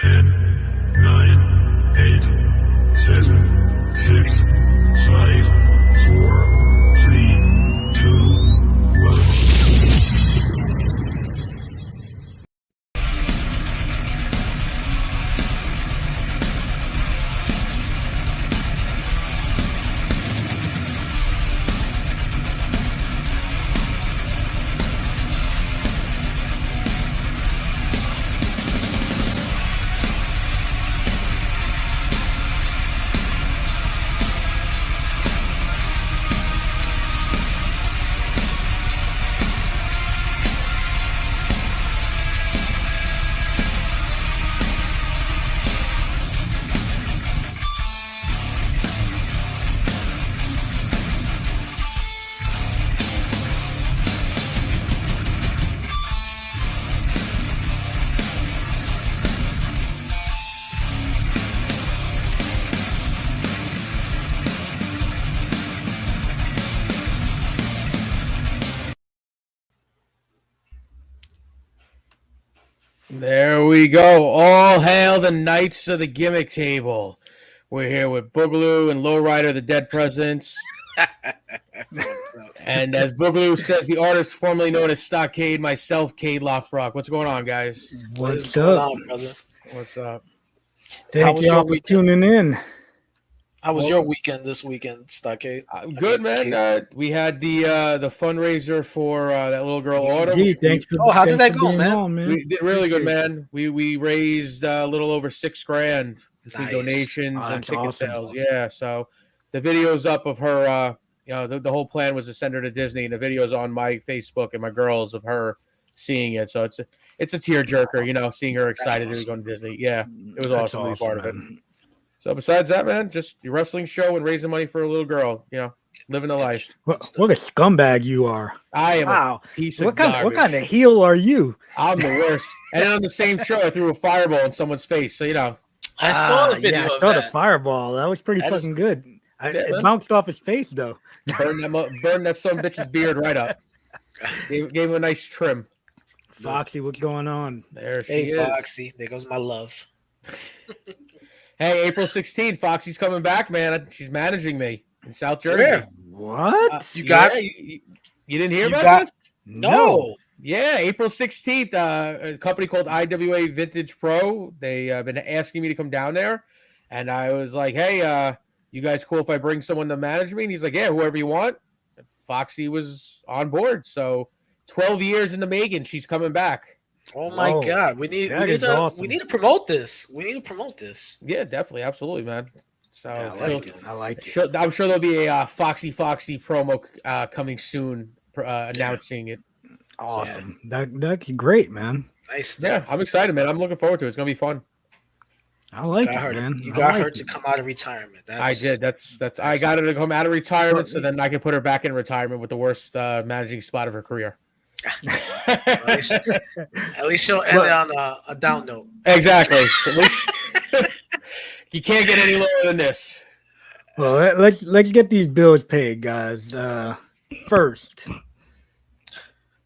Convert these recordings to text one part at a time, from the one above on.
10, 9, 8, 7, 6, 5, 4, 3, 2, 1. There we go. All hail the Knights of the Gimmick table. We're here with Boogalou and LowRyda, the Dead Presidents. And as Boogalou says, the artist formerly known as Stockade, myself, Kaide Lothbrok. What's going on, guys? What's up? Brother? What's up? Thank y'all for tuning in. How was your weekend this weekend, Stockade? Good, man. We had the fundraiser for that little girl, Autumn. Gee, thanks for, how did that go, man? We did really good, man. We raised a little over $6,000 between donations and ticket sales. Awesome. Yeah, so the video's up of her. The whole plan was to send her to Disney, and the video's on my Facebook and my girls of her seeing it. So it's a tearjerker, seeing her excited to go to Disney. Yeah, it was awesome to be part of it. So besides that, man, just your wrestling show and raising money for a little girl, living the life. What a scumbag you are. I am a piece of garbage. What kind of heel are you? I'm the worst. And then on the same show, I threw a fireball in someone's face. So, I saw the video I saw the fireball. That was pretty fucking good. It bounced off his face, though. Burn that son of a bitch's beard right up. Gave him a nice trim. Foxy, what's going on? There she is. Hey, Foxy. There goes my love. Hey, April 16th, Foxy's coming back, man. She's managing me in South Jersey. Where? What? You didn't hear about this? No. Yeah, April 16th, a company called IWA Vintage Pro. They have been asking me to come down there. And I was like, hey, you guys cool if I bring someone to manage me? And he's like, yeah, whoever you want. And Foxy was on board. So 12 years in the making, she's coming back. Oh my God! We need to promote this. We need to promote this. Yeah, definitely, absolutely, man. So I like it. I'm sure there'll be a Foxy promo coming soon, announcing it. Awesome. Yeah. That's great, man. Nice. Yeah, I'm excited, man. I'm looking forward to it. It's gonna be fun. I like it, man. You got her to come out of retirement. I did. That's I got her to come out of retirement, so then I can put her back in retirement with the worst managing spot of her career. At least she'll end it on a down note. Exactly. At least you can't get any lower than this. Well, let's get these bills paid, guys. First,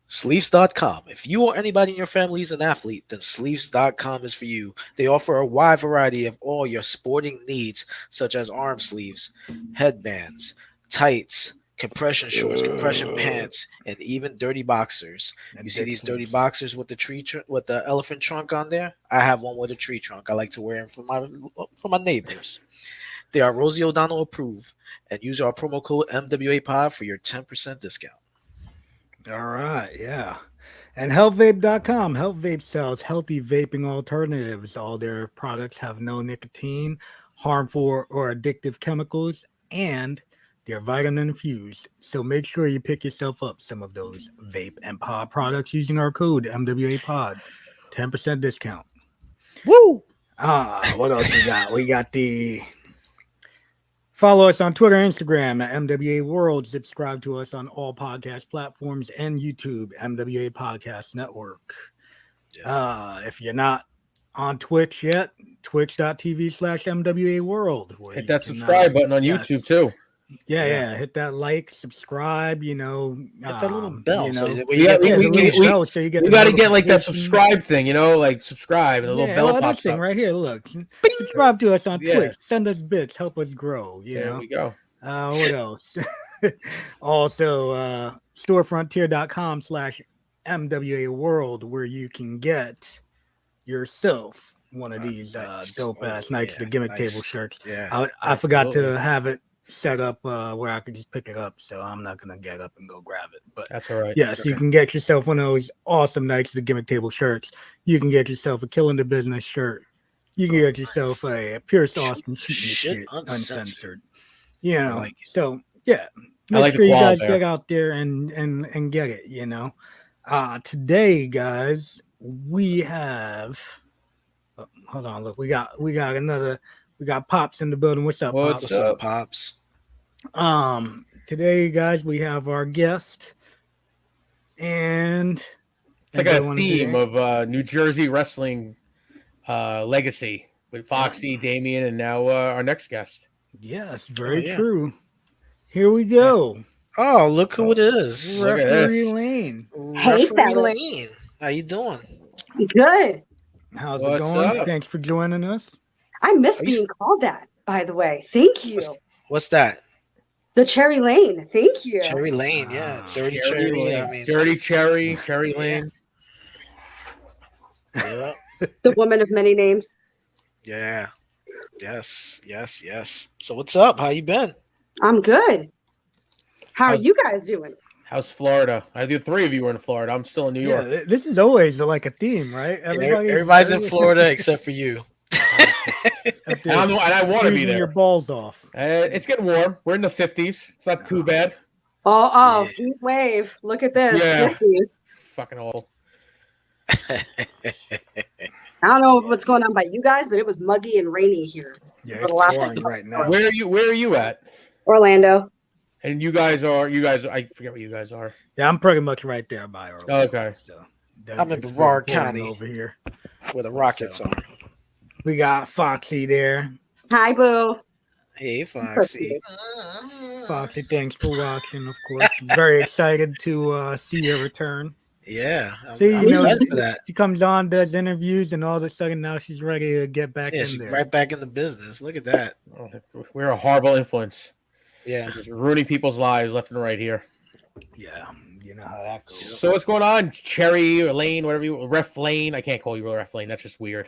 Sleeves.com. If you or anybody in your family is an athlete, then Sleeves.com is for you. They offer a wide variety of all your sporting needs, such as arm sleeves, headbands, tights, compression shorts, compression pants, and even dirty boxers. You see these dirty boxers with the elephant trunk on there? I have one with a tree trunk. I like to wear them for my neighbors. They are Rosie O'Donnell approved, and use our promo code MWAPod for your 10% discount. All right, yeah. And HealthVape.com. Health Vape sells healthy vaping alternatives. All their products have no nicotine, harmful or addictive chemicals, and they're vitamin infused. So make sure you pick yourself up some of those vape and pod products using our code MWAPod. 10% discount. Woo! What else we got? We got the follow us on Twitter and Instagram at MWA World. Subscribe to us on all podcast platforms and YouTube, MWA Podcast Network. If you're not on Twitch yet, twitch.tv/MWA World. Hit that subscribe button on YouTube too. Yeah. Hit that like, subscribe. Hit that little bell so that way We you got- get we- notifications. bell so you get. We a got to get like that notification. subscribe thing, like subscribe and the little bell this pops thing up. right here. Look, subscribe to us on Yeah. Twitch. Send us bits. Help us grow. There we go. What else? Also, storefrontier.com/MWA World, where you can get yourself one of these dope ass Knights of the Gimmick table shirts. Yeah, I forgot to have it set up where I could just pick it up, so I'm not gonna get up and go grab it. But that's all right. Yes, you can get yourself one of those awesome Knights of the Gimmick table shirts. You can get yourself a Killing the Business shirt. You can get yourself a Pure Austin shooting shit uncensored. like it. So yeah, make like sure you guys there. get out there and get it. Today, guys, we have. Hold on, look, we got Pops in the building. What's up, Pops? What's up, Pops? Today, guys, we have our guest, and it's like a theme of New Jersey wrestling legacy with Foxy, Damien, and now our next guest. Yes, very true. Here we go. Oh, look who it is. Referee Layne. Referee Layne. How you doing? Good. How's it going? Thanks for joining us. I miss being called that, by the way. Thank you. What's that? The Cherry Layne. Thank you. Cherry Layne, yeah. Dirty Cherry Lane. Dirty Cherry Lane. Yeah. The woman of many names. Yeah. Yes. So what's up? How you been? I'm good. How are you guys doing? How's Florida? I think 3 of you were in Florida. I'm still in New York. Yeah, this is always like a theme, right? Everybody's in Florida except for you. And I want to be there. Your balls off. It's getting warm. We're in the 50s. It's not too bad. Oh, heat wave. Look at this. Yeah. 50s. Fucking awful. I don't know what's going on by you guys, but it was muggy and rainy here. Yeah, it's pouring right now. Where are you at? Orlando. And you guys, I forget what you guys are. Yeah, I'm pretty much right there by Orlando. Okay. So I'm in Brevard County over here, where the Rockets are. We got Foxy there. Hi, Boo. Hey, Foxy. Foxy, thanks for watching, of course. Very excited to see your return. Yeah, I'm excited for that. She comes on, does interviews, and all of a sudden now she's ready to get back in she's there. Right back in the business. Look at that. We're a horrible influence. Yeah. Just ruining people's lives left and right here. Yeah, you know how that goes. So what's going on? Cherry or Lane, whatever you Ref Lane. I can't call you Ref Lane. That's just weird.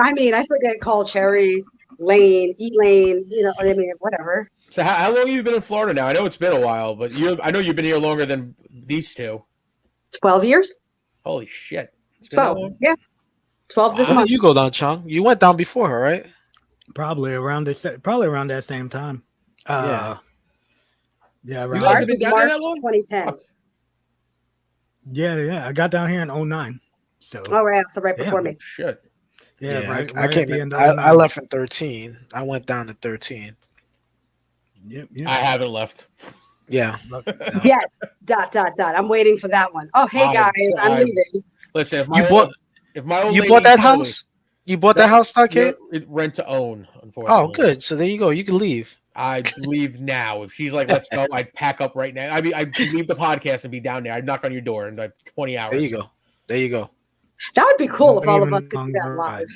I mean, I still get called Cherry, Lane, Elaine, whatever. So how long have you been in Florida now? I know it's been a while, but I know you've been here longer than these two. 12 years? Holy shit. 12. Yeah. 12 this When month. did you go down, Chung? You went down before her, right? Probably around that same time. Yeah, around guys have March been down there that long? 2010. Yeah. I got down here in 09. So right, so right before me. Shit. yeah, right I came at the in. end of I 09. left in 13. I went down to 13. Yep. I haven't left. Yeah. Yes. ... I'm waiting for that one. Oh, hey guys, I'm leaving. Listen, You bought that house? You bought that house, Kid? Rent to own, unfortunately. Oh, good. So there you go. You can leave. I leave now. If she's like, let's go, I'd pack up right now. I'd leave the podcast and be down there. I'd knock on your door in like 20 hours. There you go. That would be cool if all of us could do that live.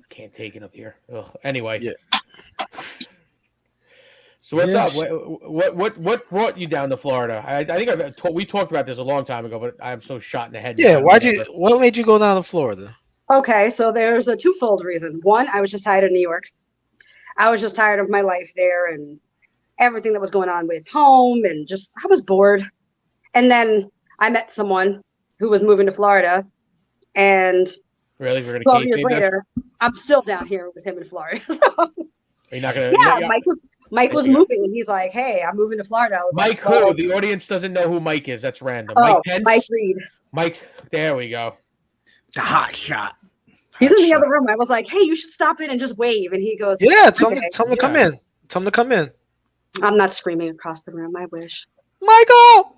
Can't take it up here. Ugh. Anyway. Yeah. So what's up? What brought you down to Florida? I think we talked about this a long time ago, but I'm so shot in the head. Yeah. What made you go down to Florida? Okay, so there's a twofold reason. One, I was just tired of New York. I was just tired of my life there and everything that was going on with home and just I was bored. And then I met someone who was moving to Florida, and really, we're gonna 12 years later, I'm still down here with him in Florida. Are you not gonna? Yeah, Mike was moving, and he's like, "Hey, I'm moving to Florida." I was Mike, like, who? The audience doesn't know who Mike is. That's random. Oh, Mike Pence? Mike Reed. Mike, there we go. The hot shot. He's in the other room. I was like, "Hey, you should stop in and just wave." And he goes, "Yeah, tell him to come in. Tell him to come in." I'm not screaming across the room. I wish. Michael.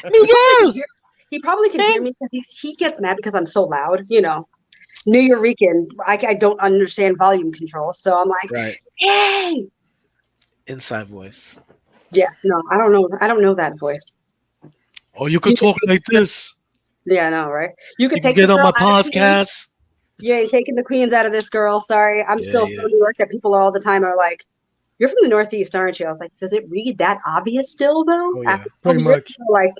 Miguel. He probably can hear me because he gets mad because I'm so loud. New Yorican. I don't understand volume control, so I'm like, "Hey, inside voice. Yeah, no, I don't know. I don't know that voice. Oh, you could talk like this. Yeah, I know, right? You could You can take get this on girl my out of Queens. podcast. You ain't taking the queens out of this girl. Sorry, I'm Yeah, still so New York that people all the time are like, "You're from the Northeast, aren't you?" I was like, "Does it read that obvious still, though?" Oh, yeah. After so Pretty many years, much. people are like,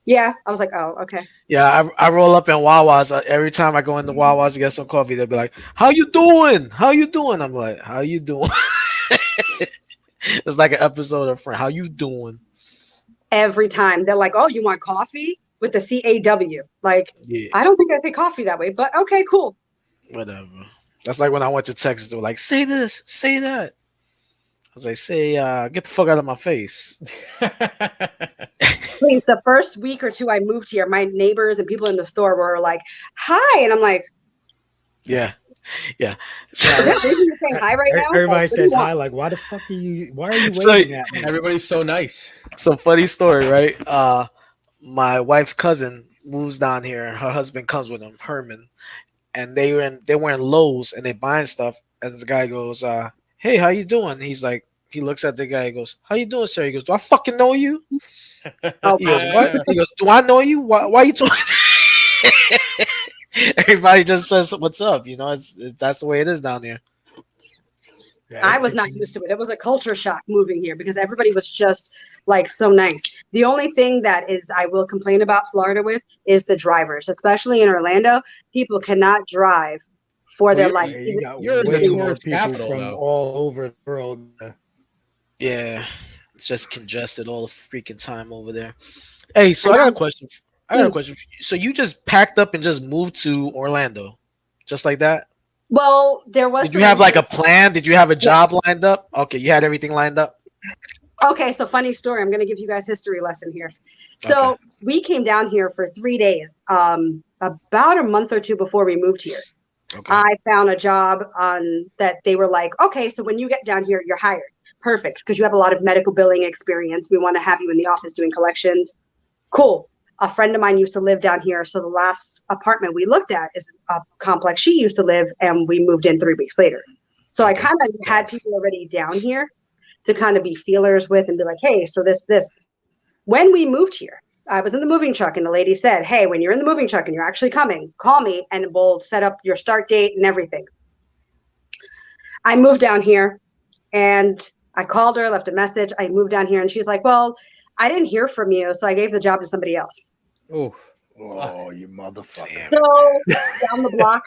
yeah. I was like, "Oh, okay." Yeah, I roll up in Wawa's. Every time I go into Wawa's to get some coffee, they'll be like, "How you doing? How you doing?" I'm like, "How you doing?" It's like an episode of Friends. How you doing? Every time they're like, "Oh, you want coffee with the CAW?" Like, Yeah, I don't think I say coffee that way, but okay, cool. whatever. That's like when I went to Texas. They were like, "Say this, say that." I was like, "Say, get the fuck out of my face." Please, the first week or two I moved here, my neighbors and people in the store were like, "Hi," and I'm like, Yeah, yeah. "Is that reason you're saying hi right now?" Everybody Like, what do you says want? hi. Like, why the fuck are you? Why are you So- waving at me? Everybody's so nice. Some funny story, right? My wife's cousin moves down here, and her husband comes with him, Herman, and they were in Lowe's and they buying stuff, and the guy goes, "Hey, how you doing?" He's like, he looks at the guy, he goes, "How you doing, sir?" He goes, "Do I fucking know you?" Oh, He goes, "What?" He goes, "Do I know you? Why are you talking?" Everybody just says, "What's up?" You know, that's the way it is down there. I was not used to it. It was a culture shock moving here because everybody was just like so nice. The only thing that is I will complain about Florida with is the drivers, especially in Orlando. People cannot drive for their life. You got You're in way the more tourist people capital, from though. all over the world. Yeah, it's just congested all the freaking time over there. Hey, so I got a question. I got a question for you. So you just packed up and just moved to Orlando, just like that? Well, there was. Did you have like a plan? Did you have a job lined up? Okay, you had everything lined up. Okay, so funny story. I'm going to give you guys history lesson here. So we came down here for 3 days, about a month or two before we moved here. Okay. I found a job on that they were like, okay, so when you get down here, you're hired. Perfect, because you have a lot of medical billing experience. We want to have you in the office doing collections. Cool. A friend of mine used to live down here. So the last apartment we looked at is a complex she used to live, and we moved in 3 weeks later. So I kind of had people already down here to kind of be feelers with and be like, hey, so this. When we moved here, I was in the moving truck and the lady said, hey, when you're in the moving truck and you're actually coming, call me and we'll set up your start date and everything. I moved down here and I called her, left a message. I moved down here and she's like, well, I didn't hear from you, so I gave the job to somebody else. Oof. Oh, you motherfucker. So down the block,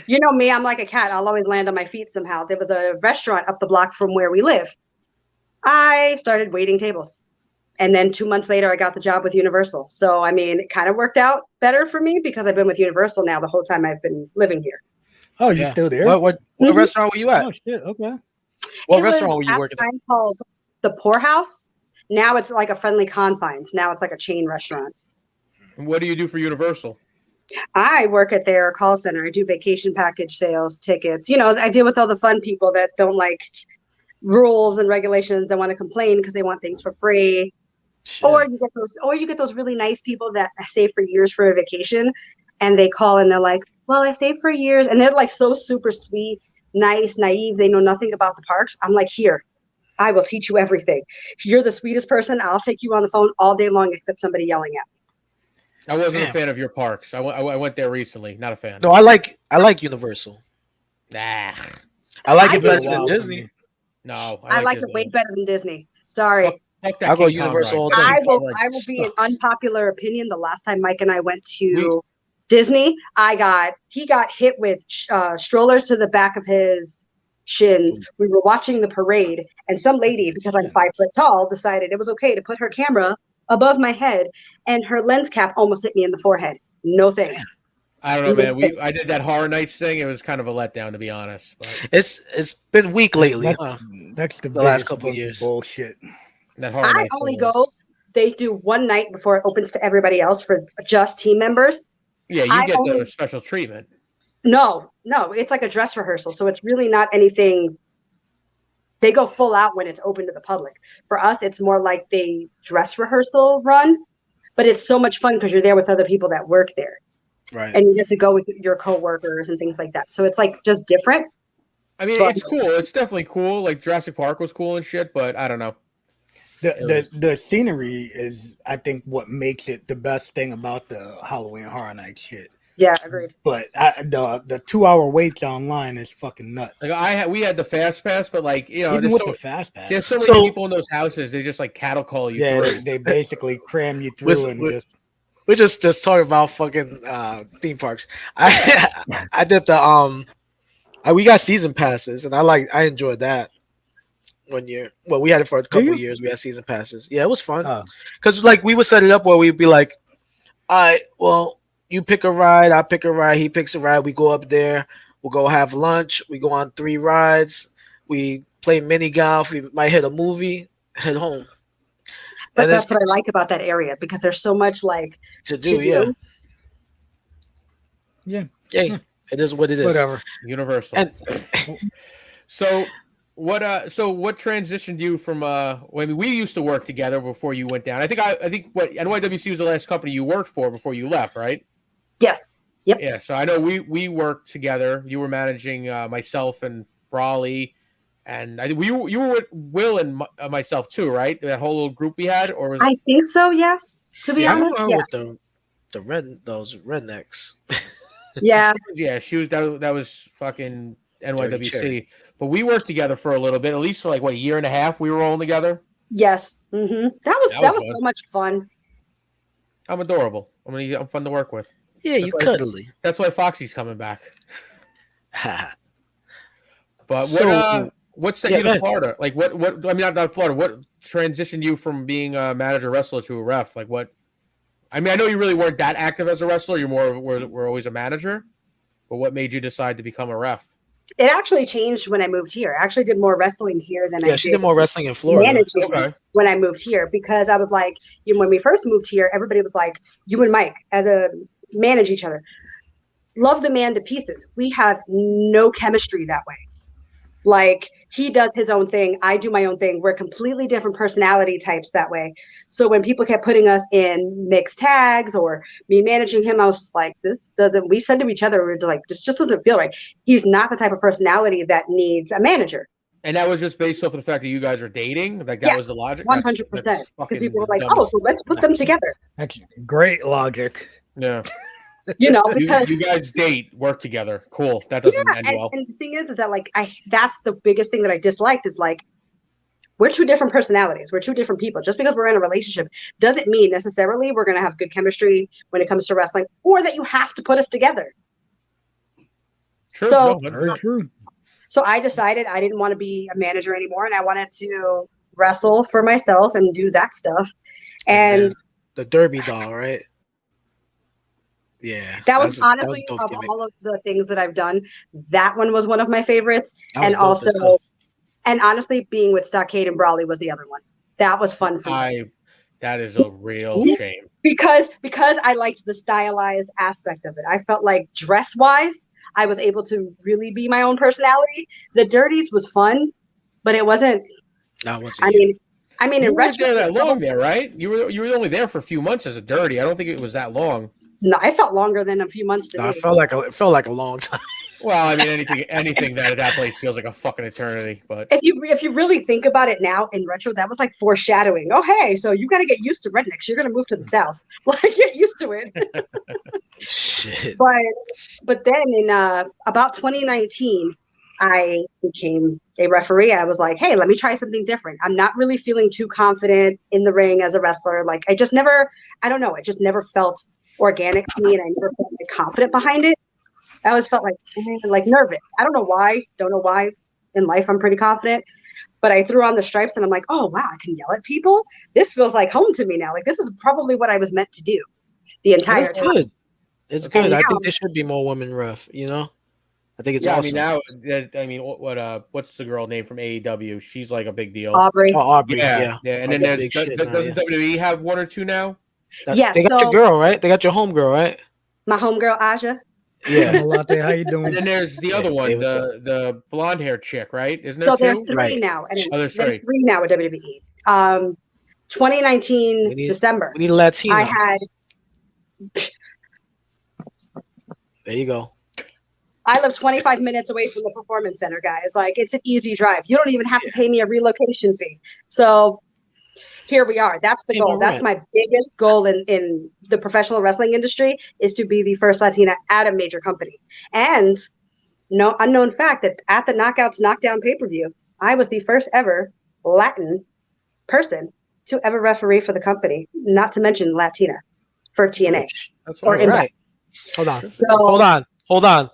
you know me, I'm like a cat. I'll always land on my feet somehow. There was a restaurant up the block from where we live. I started waiting tables. And then 2 months later, I got the job with Universal. So, I mean, it kind of worked out better for me because I've been with Universal now the whole time I've been living here. Oh, you still there? What restaurant were you at? Oh, shit. Okay. What restaurant were you working at? It was called The Poorhouse. Now it's like a Friendly Confines. Now it's like a chain restaurant. And what do you do for Universal? I work at their call center. I do vacation package sales, tickets. You know, I deal with all the fun people that don't like rules and regulations and want to complain because they want things for free. Shit. Or you get those really nice people that save for years for a vacation and they call and they're like, well, I saved for years. And they're like so super sweet, nice, naive. They know nothing about the parks. I'm like, here, I will teach you everything. If you're the sweetest person, I'll take you on the phone all day long except somebody yelling at me. I wasn't a fan of your parks. I went there recently. Not a fan. No, I like Universal. Nah. I like I it better do. than Disney. No. I like it way better than Disney. Sorry. Fuck that I'll go King Kong Universal ride. all day. That I King Kong will ride be an sucks. unpopular opinion. The last time Mike and I went to Disney, he got hit with strollers to the back of his shins. We were watching the parade, and some lady, because I'm 5 foot tall, decided it was okay to put her camera above my head, and her lens cap almost hit me in the forehead. No thanks. I don't know, man. I did that Horror Nights thing. It was kind of a letdown, to be honest. But It's been weak lately. That's the last biggest couple bunch of years. bullshit. that Horror I Nights only thing was- go. They do one night before it opens to everybody else for just team members. Yeah, you I get the only- special treatment. No, it's like a dress rehearsal. So it's really not anything. They go full out when it's open to the public. For us, it's more like they dress rehearsal run, but it's so much fun because you're there with other people that work there. Right. And you get to go with your coworkers and things like that. So it's like just different. I mean, But it's cool. It's definitely cool. Like Jurassic Park was cool and shit, but I don't know. The scenery is, I think, what makes it the best thing about the Halloween Horror Night shit. yeah, agreed. But the 2 hour waits online is fucking nuts. Like we had the fast pass, but like Even with the fast pass, there's so many people in those houses. They just like cattle call you. Yeah, through. they basically cram you through and just. We're just talking about fucking theme parks. I did the we got season passes and I enjoyed that 1 year. Well, we had it for a couple of years. We had season passes. Yeah, it was fun. Because like we would set it up where we'd be like, all right, well, you pick a ride, I pick a ride, he picks a ride, we go up there, we'll go have lunch, we go on 3 rides, we play mini golf, we might hit a movie, head home. But And that's what I like about that area because there's so much like to do. Yeah. Yeah. It is what it is. Whatever. Universal. And so what transitioned you from I mean, we used to work together before you went down. I think what NYWC was the last company you worked for before you left, right? Yes. Yep. Yeah, so I know we worked together. You were managing myself and Brawley, and I think you were with Will and myself too, right? That whole little group we had, or was I think so. Yes. To be honest, yeah. With those rednecks. Yeah. Yeah, she was that was fucking NYWC. But we worked together for a little bit, at least for like a year and a half. We were rolling together. Yes. Mm-hmm. That was so much fun. I'm adorable. I'm fun to work with. Yeah, you cuddly. That's why Foxy's coming back. But what set you to Florida? Like what? I mean, not Florida. What transitioned you from being a manager wrestler to a ref? Like what? I mean, I know you really weren't that active as a wrestler. You're were always a manager. But what made you decide to become a ref? It actually changed when I moved here. I actually did more wrestling here than I did. Yeah, she did more wrestling in Florida. When I moved here, because I was like, when we first moved here, everybody was like, you and Mike manage each other. Love the man to pieces. We have no chemistry that way. Like he does his own thing. I do my own thing. We're completely different personality types that way. So when people kept putting us in mixed tags or me managing him, I was like, we said to each other, we're like, this just doesn't feel right. He's not the type of personality that needs a manager. And that was just based off of the fact that you guys are dating? Like that was the logic? 100%. Because people were like, oh, so let's put them together. That's great logic. Yeah. Because you guys work together. Cool. That doesn't end well. And the thing is that like that's the biggest thing that I disliked is like we're two different personalities. We're two different people. Just because we're in a relationship doesn't mean necessarily we're going to have good chemistry when it comes to wrestling or that you have to put us together. True. So, very true. So I decided I didn't want to be a manager anymore and I wanted to wrestle for myself and do that stuff. And the Derby doll, right? Yeah, that was honestly of all of the things that I've done, that one was one of my favorites. And honestly, being with Stockade and Brawley was the other one. That was fun for me. That is a real shame. Because I liked the stylized aspect of it. I felt like dress-wise, I was able to really be my own personality. The Dirties was fun, but it wasn't. That wasn't. I mean, you in weren't there that long there, right? You were only there for a few months as a Dirty. I don't think it was that long. No, I felt longer than a few months to me. It felt like a long time. Well, I mean, anything that at that place feels like a fucking eternity. But if you really think about it now in retro, that was like foreshadowing. Oh, hey, so you got to get used to rednecks. You're gonna move to the south. Like get used to it. Shit. But then in about 2019, I became a referee. I was like, hey, let me try something different. I'm not really feeling too confident in the ring as a wrestler. Like I just never felt organic to me, and I never felt confident behind it. I always felt like nervous. I don't know why. In life, I'm pretty confident, but I threw on the stripes, and I'm like, oh wow, I can yell at people. This feels like home to me now. Like this is probably what I was meant to do the entire time. Good. It's good. I think there should be more women ref. I think it's awesome. I mean, what's the girl name from AEW? She's like a big deal. Aubrey. Oh, Aubrey. Yeah. And then doesn't WWE have one or two now? Yes. They got your girl, right? They got your homegirl, right? My homegirl Aja. Yeah. How you doing? And then there's the other one, the blonde hair chick, right? Isn't there? So there's three now. And there's three now at WWE. 2019 December. We need a Latino. I had. There you go. I live 25 minutes away from the performance center, guys. Like, it's an easy drive. You don't even have to pay me a relocation fee. So here we are. That's the goal. That's my biggest goal in the professional wrestling industry, is to be the first Latina at a major company. And no unknown fact that at the Knockouts Knockdown pay-per-view, I was the first ever Latin person to ever referee for the company, not to mention Latina for TNA. That's or right. Impact. Hold on. So, Hold on.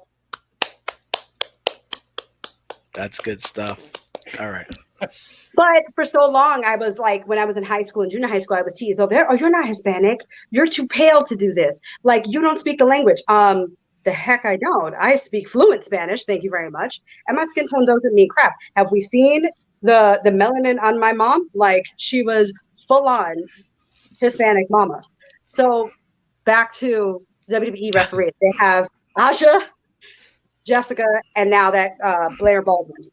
That's good stuff. All right. But for so long, I was like, when I was in high school and junior high school, I was teased. Oh, you're not Hispanic. You're too pale to do this. Like, you don't speak the language. The heck I don't. I speak fluent Spanish. Thank you very much. And my skin tone doesn't mean crap. Have we seen the melanin on my mom? Like, she was full on Hispanic mama. So back to WWE referees. They have Asha, Jessica, and now that Blair Baldwin.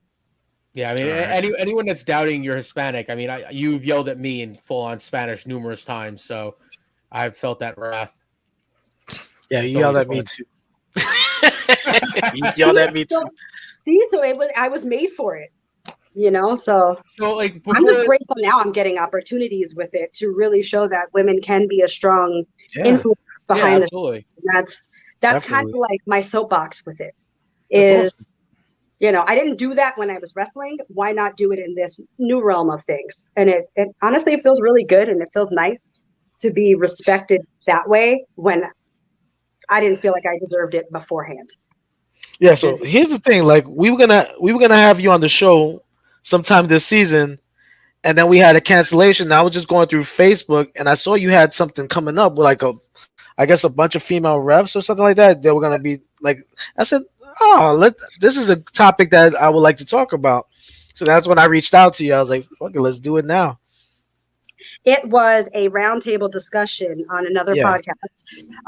Yeah, I mean, anyone that's doubting you're Hispanic, I mean, you've yelled at me in full-on Spanish numerous times, so I've felt that wrath. Yeah, you yelled at me too. You yelled at me too. See, so I was made for it, you know. So like, I'm just grateful now. I'm getting opportunities with it to really show that women can be a strong influence behind the scenes. That's kind of like my soapbox with it. Is awesome. You know, I didn't do that when I was wrestling. Why not do it in this new realm of things? And it honestly, it feels really good, and it feels nice to be respected that way when I didn't feel like I deserved it beforehand. Yeah, so here's the thing. Like, we were gonna have you on the show sometime this season, and then we had a cancellation. I was just going through Facebook, and I saw you had something coming up with like I guess a bunch of female refs or something like that. They were gonna be like, I said, this is a topic that I would like to talk about. So that's when I reached out to you. I was like, fuck it, let's do it now. It was a roundtable discussion on another podcast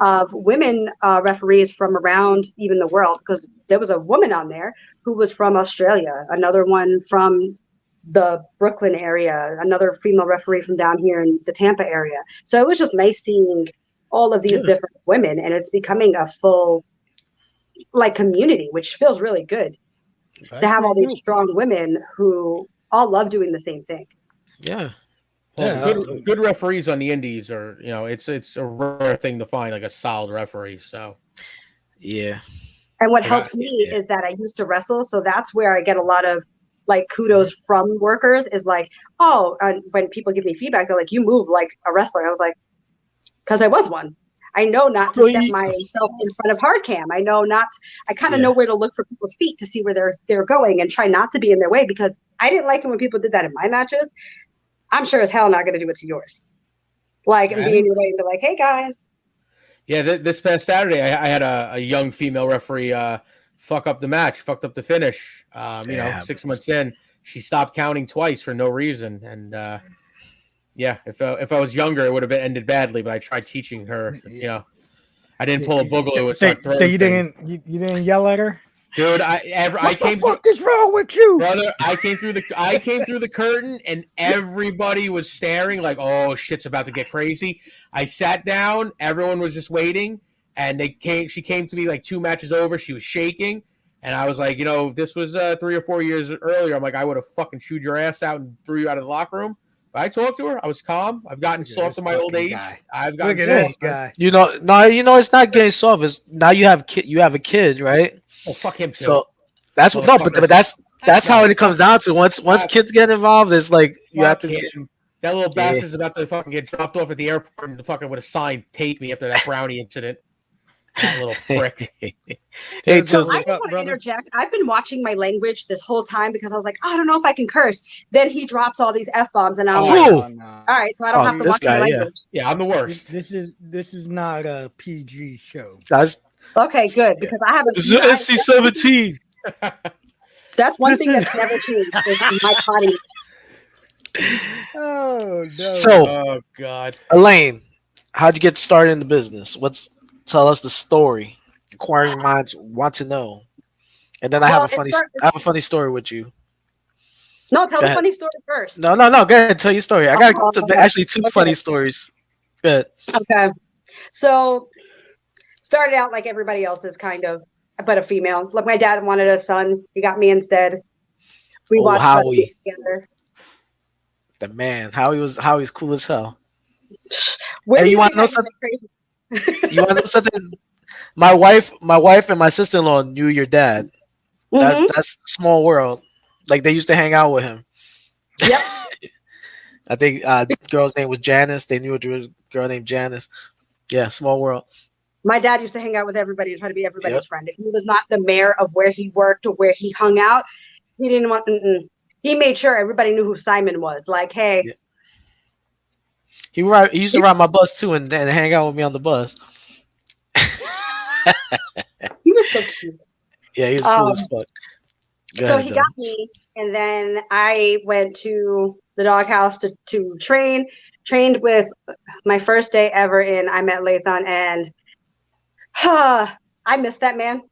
of women referees from around even the world, because there was a woman on there who was from Australia, another one from the Brooklyn area, another female referee from down here in the Tampa area. So it was just nice seeing all of these different women, and it's becoming a full like community, which feels really good to have all these strong women who all love doing the same thing. Yeah. Well, good referees on the indies are, you know, it's a rare thing to find, like a solid referee. So, yeah. And what helps me is that I used to wrestle, so that's where I get a lot of like kudos from workers. Is like, when people give me feedback, they're like, "You move like a wrestler." I was like, "Because I was one. I know not to step myself in front of hard cam. I kind of know where to look for people's feet to see where they're going and try not to be in their way, because I didn't like it when people did that in my matches. I'm sure as hell not going to do it to yours. Like, and be in your way and be like, hey, guys." Yeah, this past Saturday, I had a young female referee fuck up the match, fucked up the finish. 6 months in, she stopped counting twice for no reason. And, if I was younger, it would have ended badly, but I tried teaching her, you know. I didn't pull a Boogaloo. So you didn't yell at her? Dude, I came. What the fuck is wrong with you, brother? I came through the curtain, and everybody was staring like, "Oh, shit's about to get crazy." I sat down. Everyone was just waiting, and she came to me like 2 matches over. She was shaking, and I was like, you know, if this was 3 or 4 years earlier, I'm like, I would have fucking chewed your ass out and threw you out of the locker room. But I talked to her. I was calm. I've gotten soft in my old age. I've gotten soft. Guy. You know, it's not getting soft. It's now you have a kid, right? Oh, fuck him too. So that's what but that's how it comes down to. Once kids get involved, it's like you have to that little bastard's about to fucking get dropped off at the airport and fucking with a sign, "Take me," after that brownie incident. That little prick. I just want to interject. I've been watching my language this whole time because I was like, I don't know if I can curse. Then he drops all these F-bombs, and I'm like, all right, so I don't have to watch my language. Yeah, I'm the worst. This is not a PG show. Okay, good, because I haven't. This is NC-17. That's one thing that's never changed is my body. Oh no! So, God, Layne, how'd you get started in the business? Tell us the story. Inquiring minds want to know. And then I have a funny story with you. No, tell the funny story first. No. Go ahead, tell your story. I got actually 2 funny stories. Good. Okay. So started out like everybody else is kind of but a female. Like my dad wanted a son. He got me instead. We watched Howie. together. The man. Howie's cool as hell. Where Hey, do you want think to know I something? get crazy? You want to know something? My wife and my sister-in-law knew your dad. Mhm. That's a small world. Like they used to hang out with him. Yep. I think girl's name was Janice. They knew a girl named Janice. Yeah, small world. My dad used to hang out with everybody and try to be everybody's Yep. friend. If he was not the mayor of where he worked or where he hung out, he didn't want. He made sure everybody knew who Simon was. Like, hey, Yeah. He used to ride my bus too and hang out with me on the bus. he was so cute. Yeah, he was cool as fuck. So he got me, and then I went to the doghouse to train. Trained with my first day ever in. I met Lathan, and I missed that man.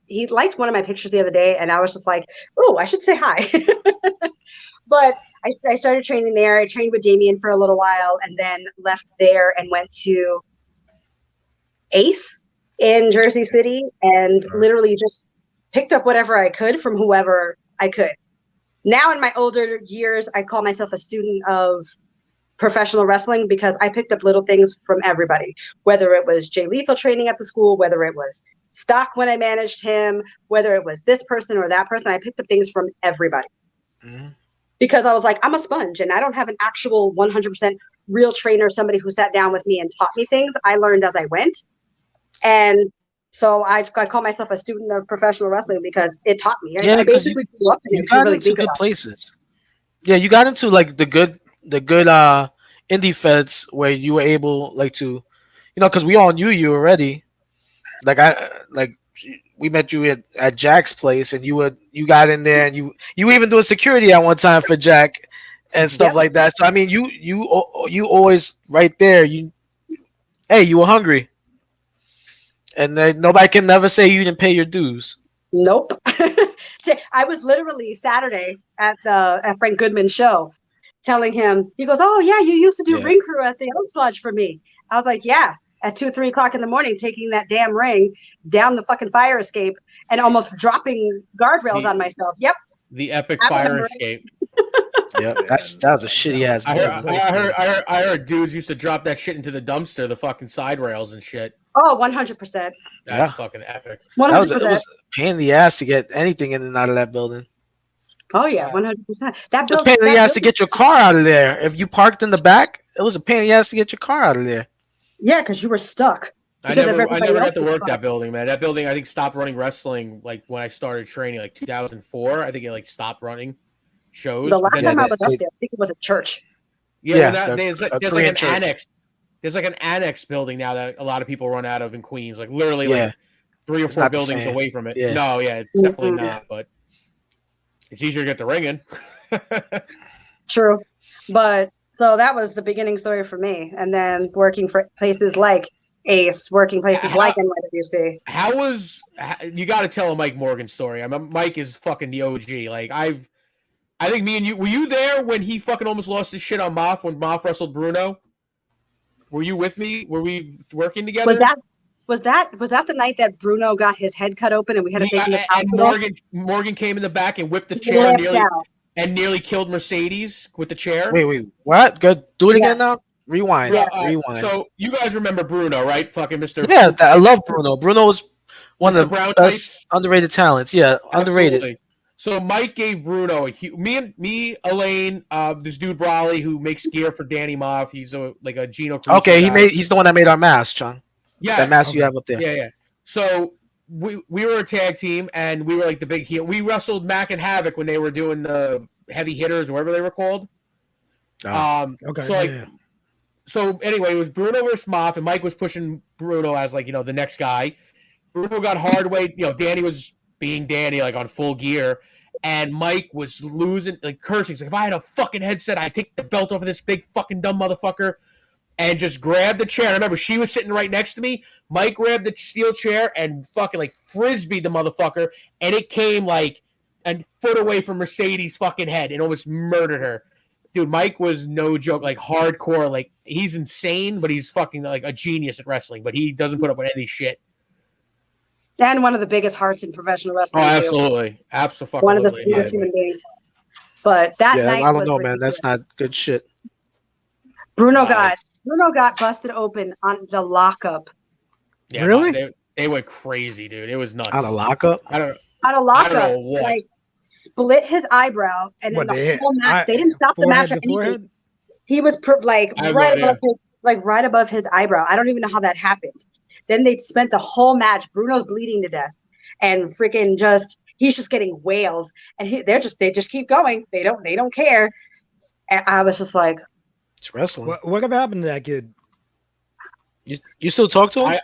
He liked one of my pictures the other day, and I was just like, oh, I should say hi. But I started training there. I trained with Damien for a little while, and then left there and went to Ace in Jersey City, and literally just picked up whatever I could from whoever I could. Now in my older years, I call myself a student of professional wrestling because I picked up little things from everybody, whether it was Jay Lethal training at the school, whether it was Stock when I managed him, whether it was this person or that person. I picked up things from everybody. Mm-hmm. Because I was like, I'm a sponge and I don't have an actual 100% real trainer, somebody who sat down with me and taught me things. I learned as I went. And so I call myself a student of professional wrestling because it taught me. Yeah, I basically grew up in it. You got into good places. Yeah, you got into like the good indie feds where you were able like to, because we all knew you already. We met you at Jack's place, and you got in there, and you were even doing security at one time for Jack and stuff like that. So I mean, you always right there. You were hungry, and nobody can never say you didn't pay your dues. Nope. I was literally Saturday at Frank Goodman's show, telling him, he goes, "Oh yeah, you used to do ring crew at the Oaks Lodge for me." I was like, "Yeah." At 2-3 o'clock in the morning, taking that damn ring down the fucking fire escape and almost dropping guardrails on myself. Yep. The epic fire escape. Yeah, that was a shitty ass. I heard dudes used to drop that shit into the dumpster, the fucking side rails and shit. Oh, 100%. That's fucking epic. 100%. It was a pain in the ass to get anything in and out of that building. Oh yeah, 100%. It was a pain in the ass to get your car out of there. If you parked in the back, it was a pain in the ass to get your car out of there. Yeah, because you were stuck. I never got to work that building, man. That building, I think, stopped running wrestling like when I started training, like 2004. I think it like stopped running shows. The last time I was up there, I think it was a church. Yeah, there's like an annex. There's like an annex building now that a lot of people run out of in Queens. Like literally, like 3 or 4 buildings away from it. Yeah. No, it's definitely not. But it's easier to get the ring in. True, but. So that was the beginning story for me. And then working for places like Ace, working places like NYWC. You got to tell a Mike Morgan story. I mean, Mike is fucking the OG. Like I think me and you, were you there when he fucking almost lost his shit on Moff when Moff wrestled Bruno? Were you with me? Were we working together? Was that the night that Bruno got his head cut open and we had to take him to the hospital? And Morgan came in the back and whipped the chair nearly killed Mercedes with the chair. Wait, what? Good. Do it again now. Rewind. Yeah, rewind. So you guys remember Bruno, right? Fucking Mr. Yeah, I love Bruno. Bruno was one of the best underrated talents. Yeah, underrated. Absolutely. So Mike gave Bruno me, Elaine, this dude Brawley who makes gear for Danny Moff. He's like a Gino. Okay, he's the one that made our mask, Chung. Yeah, that mask you have up there. Yeah. So we were a tag team and we were like the big heel. We wrestled Mac and Havoc when they were doing the heavy hitters, or whatever they were called. Okay. So anyway, it was Bruno versus Moff, and Mike was pushing Bruno as like the next guy. Bruno got hard weight. Danny was being Danny, like on full gear, and Mike was losing, like cursing. He's like, if I had a fucking headset, I'd take the belt off of this big fucking dumb motherfucker. And just grabbed the chair. I remember she was sitting right next to me. Mike grabbed the steel chair and fucking like frisbeed the motherfucker, and it came like a foot away from Mercedes' fucking head and almost murdered her. Dude, Mike was no joke, like hardcore. Like he's insane, but he's fucking like a genius at wrestling. But he doesn't put up with any shit. And one of the biggest hearts in professional Oh, wrestling. absolutely, absolutely. One of the sweetest human beings. But that night, I don't was know, man. ridiculous. That's not good shit. Bruno got busted open on the lockup. Yeah, Really? No, they went crazy, dude. It was nuts. On a lockup? I don't On a lockup, know what. like split his eyebrow, and then What, the whole match. They didn't stop the match or anything. Forehead? He was right above right above his eyebrow. I don't even know how that happened. Then they spent the whole match. Bruno's bleeding to death, and freaking he's just getting wails, and they just keep going. They don't care. And I was just like, It's wrestling. Whatever happened to that kid? You still talk to him?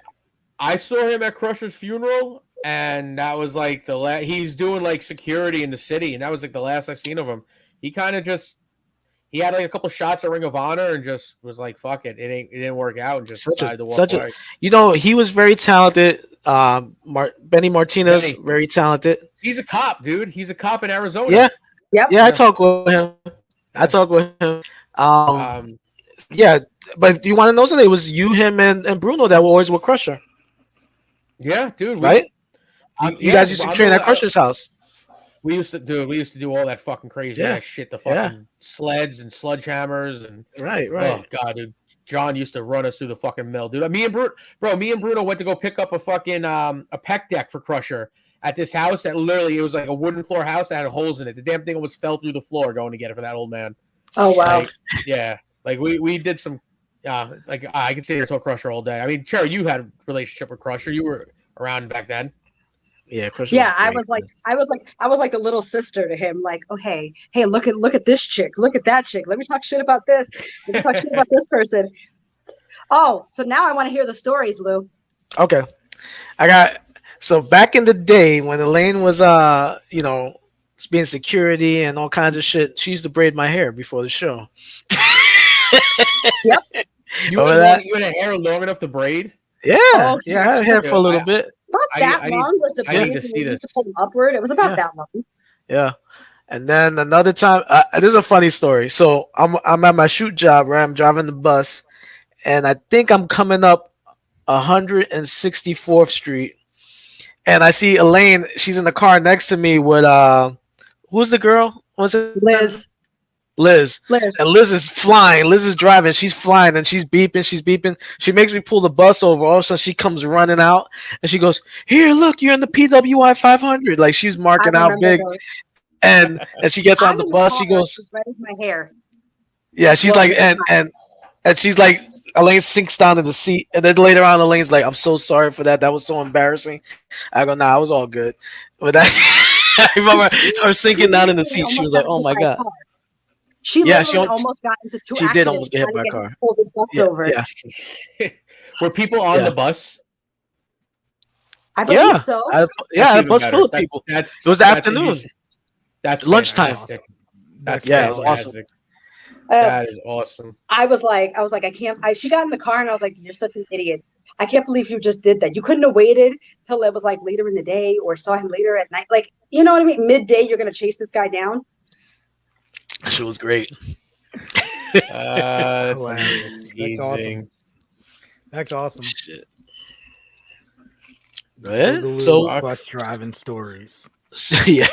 I saw him at Crusher's funeral, and that was like he's doing like security in the city, and that was like the last I seen of him. He kind of he had like a couple shots at Ring of Honor and just was like, "Fuck it, it didn't work out," and just decided to walk away. He was very talented. Benny Martinez, very talented. He's a cop, dude. He's a cop in Arizona. Yeah, yep. Yeah, I talk with him. Yeah, but you want to know something? It was you, him, and Bruno that were always with Crusher. Yeah, dude. Right? You guys used to train at Crusher's house. We used to do all that fucking crazy ass shit, the fucking sleds and sledgehammers and right. Oh god, dude. John used to run us through the fucking mill, dude. Me and Bruno went to go pick up a fucking a pec deck for Crusher at this house that literally it was like a wooden floor house that had holes in it. The damn thing almost fell through the floor going to get it for that old man. Oh wow. Like we did some like I could sit here and talk Crusher all day. I mean, Cherry, you had a relationship with Crusher. You were around back then. Yeah, Crusher. Yeah, I was like the little sister to him. Like, oh hey, look at this chick, look at that chick. Let me talk shit about this. Let me talk shit about this person. Oh, so now I want to hear the stories, Lou. Okay, so back in the day when Layne was being security and all kinds of shit, she used to braid my hair before the show. Yep. You had hair long enough to braid? Yeah, I had hair for a little bit. Not that long was the braid. need to see this. Pull them upward. It was about that long. Yeah, and then another time, this is a funny story. So I'm at my shoot job where I'm driving the bus, and I think I'm coming up 164th Street, and I see Elaine. She's in the car next to me with who's the girl? Was it Liz. And Liz is flying. Liz is driving. She's flying and she's beeping. She makes me pull the bus over. All of a sudden she comes running out and she goes, "Here, look, you're in the PWI 500." Like she's marking out big. And she gets on the bus. She goes, "Red is my hair." Yeah, she's like, and she's like, Elaine sinks down in the seat. And then later on, Elaine's like, "I'm so sorry for that. That was so embarrassing." I go, "Nah, it was all good." But that's I remember her sinking down in the seat. She was like, "Oh my God." She almost got into two accidents. She did almost get hit by a car. Over. Yeah. Were people on the bus? I believe so. A bus full of people. It was the afternoon. That's lunchtime. That's it was awesome. That is awesome. I was like, I can't. She got in the car and I was like, "You're such an idiot. I can't believe you just did that. You couldn't have waited till it was like later in the day or saw him later at night. Like, you know what I mean? Midday, you're gonna chase this guy down." She was great. That's awesome. That's awesome. Shit. Go ahead. So bus driving stories. Yeah.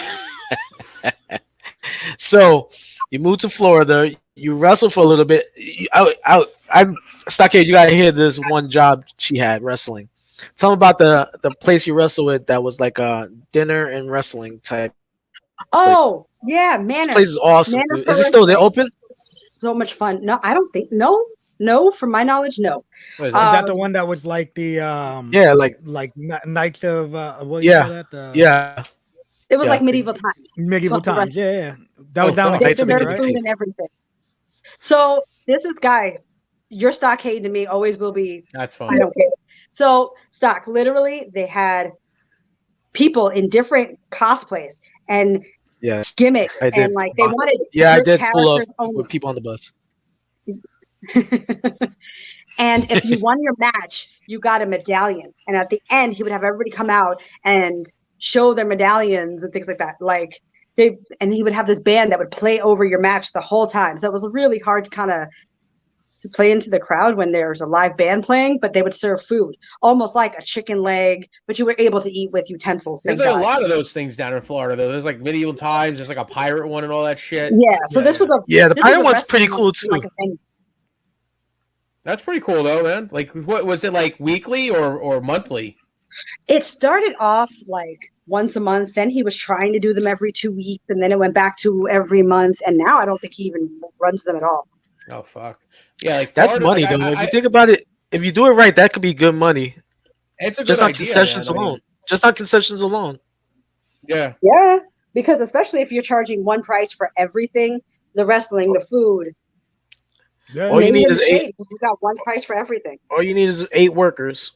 So you moved to Florida. You wrestled for a little bit. I'm Stockade. You gotta hear this one job she had wrestling. Tell me about the place you wrestled with that was like a dinner and wrestling type. Oh yeah, man! This place is awesome. Is it still there open? So much fun. No, I don't think. No. From my knowledge, no. Is that the one that was like the like Knights of what do you call that? Yeah. It was like medieval times. Medieval times. Yeah. That was down in Food right? and everything. So this is Guy. Your Stockade to me always will be. That's fine. I don't care. So Stock, literally, they had people in different cosplays and Gimmick, and like they wanted. Yeah, I did pull up with people on the bus. And if you won your match, you got a medallion, and at the end, he would have everybody come out and show their medallions and things like that. Like and he would have this band that would play over your match the whole time. So it was really hard to kind of to play into the crowd when there's a live band playing, but they would serve food, almost like a chicken leg, but you were able to eat with utensils. There's Thank like God. a lot of those things down in Florida, though. There's like medieval times. There's like a pirate one and all that shit. Yeah. So this was a the this was pirate a one's pretty wrestling cool one, too. like a thing. That's pretty cool, though, man. Like, what was it like weekly or monthly? It started off like once a month. Then he was trying to do them every 2 weeks, and then it went back to every month. And now I don't think he even runs them at all. Oh fuck. Yeah, like That's Florida, money like, though. If you think about it, if you do it right, that could be good money. it's a Just good on idea, concessions man. I mean, alone. Just on concessions alone. yeah. Yeah, because especially if you're charging one price for everything, the wrestling, the food, Yeah. All you maybe need in is the eight. shade, because you got one price for everything. All you need is 8 workers.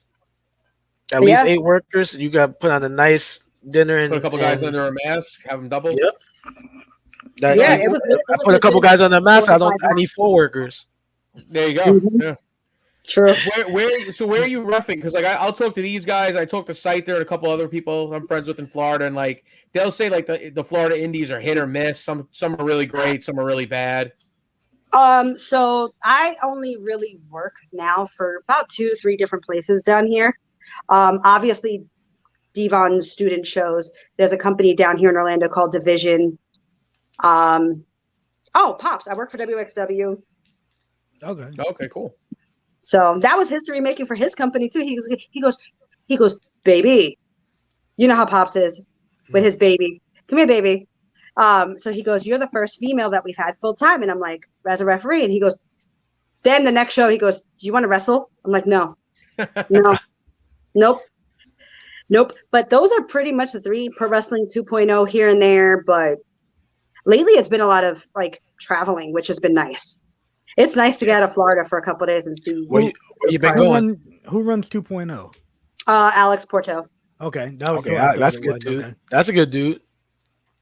At Yeah. least 8 workers. You got to put on a nice dinner and Put a couple guys under a mask, have them double. Yep. Yeah, I it was put a couple legit guys on the mask. I 45 need 4 workers. There you go. Mhm. Yeah. True. Where are you roughing? Because like I'll talk to these guys. I talk to Scyther and a couple other people I'm friends with in Florida, and like they'll say like the Florida indies are hit or miss. Some are really great, some are really bad. So I only really work now for about 2 to 3 different places down here. Obviously Devon's student shows. There's a company down here in Orlando called Division. Pops. I work for WXW. Okay. Okay, cool. So that was history making for his company too. He goes, baby. You know how Pops is with his baby. Come here, baby. So he goes, you're the first female that we've had full time. And I'm like, as a referee. And he goes, then the next show, he goes, do you want to wrestle? I'm like, no. Nope. But those are pretty much the 3 Pro Wrestling 2.0 here and there. But lately it's been a lot of like traveling, which has been nice. It's nice to get out of Florida for a couple of days and see. Where you been going? Who runs 2.0? Alex Porto. Okay. That was that's good, dude. Okay. That's a good dude.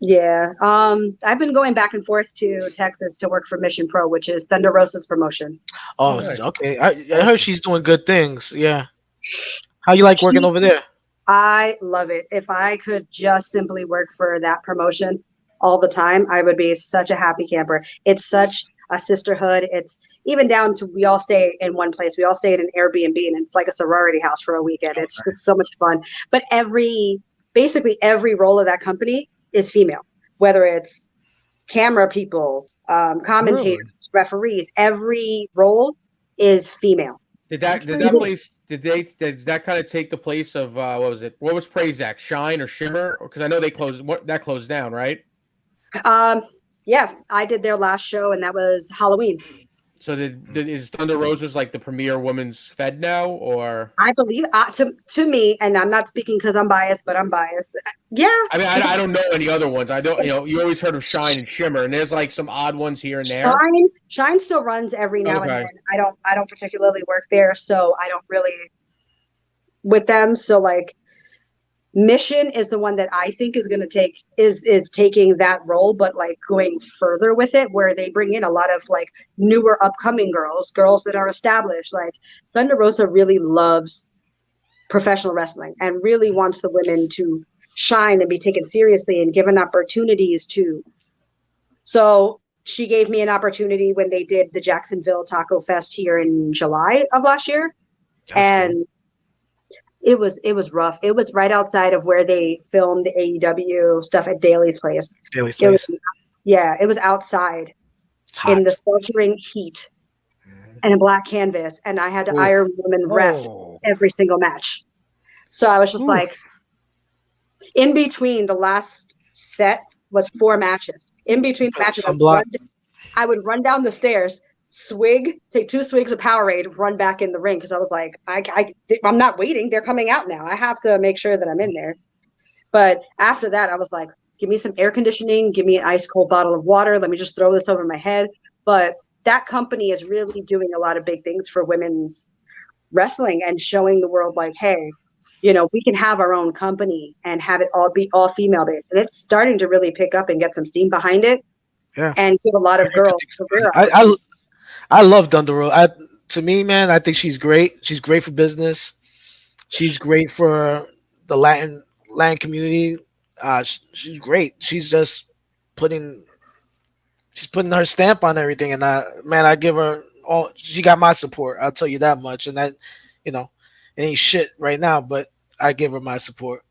Yeah. I've been going back and forth to Texas to work for Mission Pro, which is Thunder Rosa's promotion. Oh, nice. Okay. I heard she's doing good things. Yeah. How you like working over there? I love it. If I could just simply work for that promotion all the time, I would be such a happy camper. It's such a sisterhood. It's even down to we all stay in one place. We all stay in an Airbnb, and it's like a sorority house for a weekend. It's so much fun. But basically every role of that company is female, whether it's camera people, commentators, referees. Every role is female. Did that kind of take the place of what was it? What was Prazak? Shine or Shimmer? Because I know they closed down, right? Yeah, I did their last show, and that was Halloween. So is Thunder Rosa's like the premier women's fed now, or? I believe to me, and I'm not speaking because I'm biased, but I'm biased. Yeah. I mean, I don't know any other ones. I don't. You always heard of Shine and Shimmer, and there's like some odd ones here and there. Shine still runs every now and then. I don't particularly work there, so I don't really with them. So like, Mission is the one that I think is going to is taking that role, but like going further with it, where they bring in a lot of like newer upcoming girls that are established. Like Thunder Rosa really loves professional wrestling and really wants the women to shine and be taken seriously and given opportunities to. So she gave me an opportunity when they did the Jacksonville Taco Fest here in July of last year. That's cool. It was rough. It was right outside of where they filmed the AEW stuff at Daly's place. It was outside in the sweltering heat and a black canvas, and I had to Iron Woman ref every single match. So I was just like, in between the last set was 4 matches. In between matches, I would run down the stairs, take 2 swigs of Powerade, run back in the ring because I was like, I'm not waiting. They're coming out now. I have to make sure that I'm in there. But after that, I was like, give me some air conditioning, give me an ice cold bottle of water. Let me just throw this over my head. But that company is really doing a lot of big things for women's wrestling and showing the world like, hey, we can have our own company and have it all be all female based. And it's starting to really pick up and get some steam behind it. Yeah. And give a lot of girls career I love Thunder Rosa. To me, man, I think she's great. She's great for business. She's great for the Latin community. She's great. She's just putting her stamp on everything. And I give her she got my support. I'll tell you that much. And that, it ain't shit right now, but I give her my support.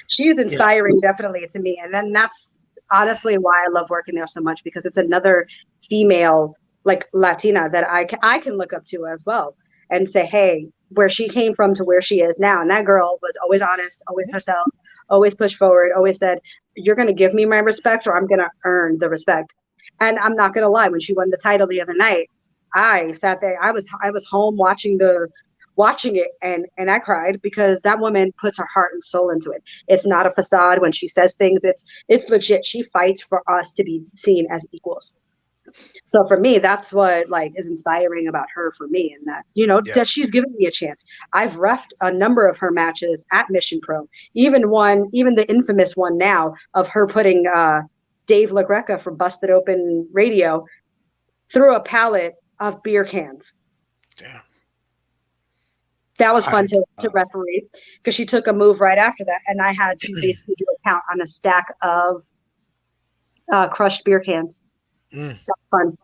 She's inspiring, definitely, to me. And then that's honestly why I love working there so much, because it's another female, like Latina, that I can look up to as well and say, hey, where she came from to where she is now. And that girl was always honest, always herself, always pushed forward, always said, you're going to give me my respect or I'm going to earn the respect. And I'm not going to lie, when she won the title the other night, I sat there, I was home watching it, and I cried, because that woman puts her heart and soul into it. It's not a facade. When she says things, it's legit. She fights for us to be seen as equals. So for me, that's what is inspiring about her for me, and that, that she's given me a chance. I've reffed a number of her matches at Mission Pro, even the infamous one now of her putting Dave LaGreca from Busted Open Radio through a pallet of beer cans. Damn. That was fun to referee, because she took a move right after that, and I had to basically do a count on a stack of crushed beer cans. That was fun.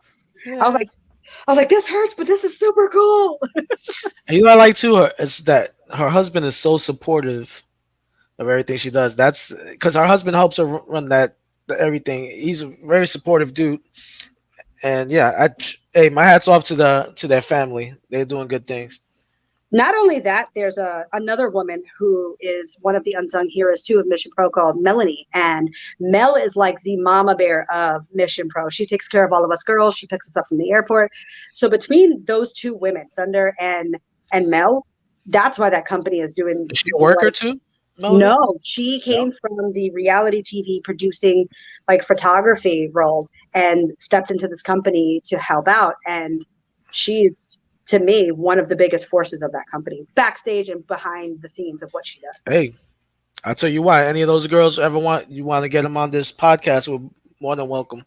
Yeah. I was like, this hurts, but this is super cool. And I like too is that her husband is so supportive of everything she does. That's because her husband helps her run everything. He's a very supportive dude. And hey, my hat's off to their family. They're doing good things. Not only that, there's another woman who is one of the unsung heroes too of Mission Pro, called Melanie. And Mel is like the mama bear of Mission Pro. She takes care of all of us girls. She picks us up from the airport. So between those two women, Thunder and Mel, that's why that company is doing. Is she a worker too? No, she came from the reality TV producing photography role and stepped into this company to help out. And she's, to me, one of the biggest forces of that company, backstage and behind the scenes of what she does. Hey, I'll tell you why. Any of those girls ever want to get them on this podcast, we're more than welcome.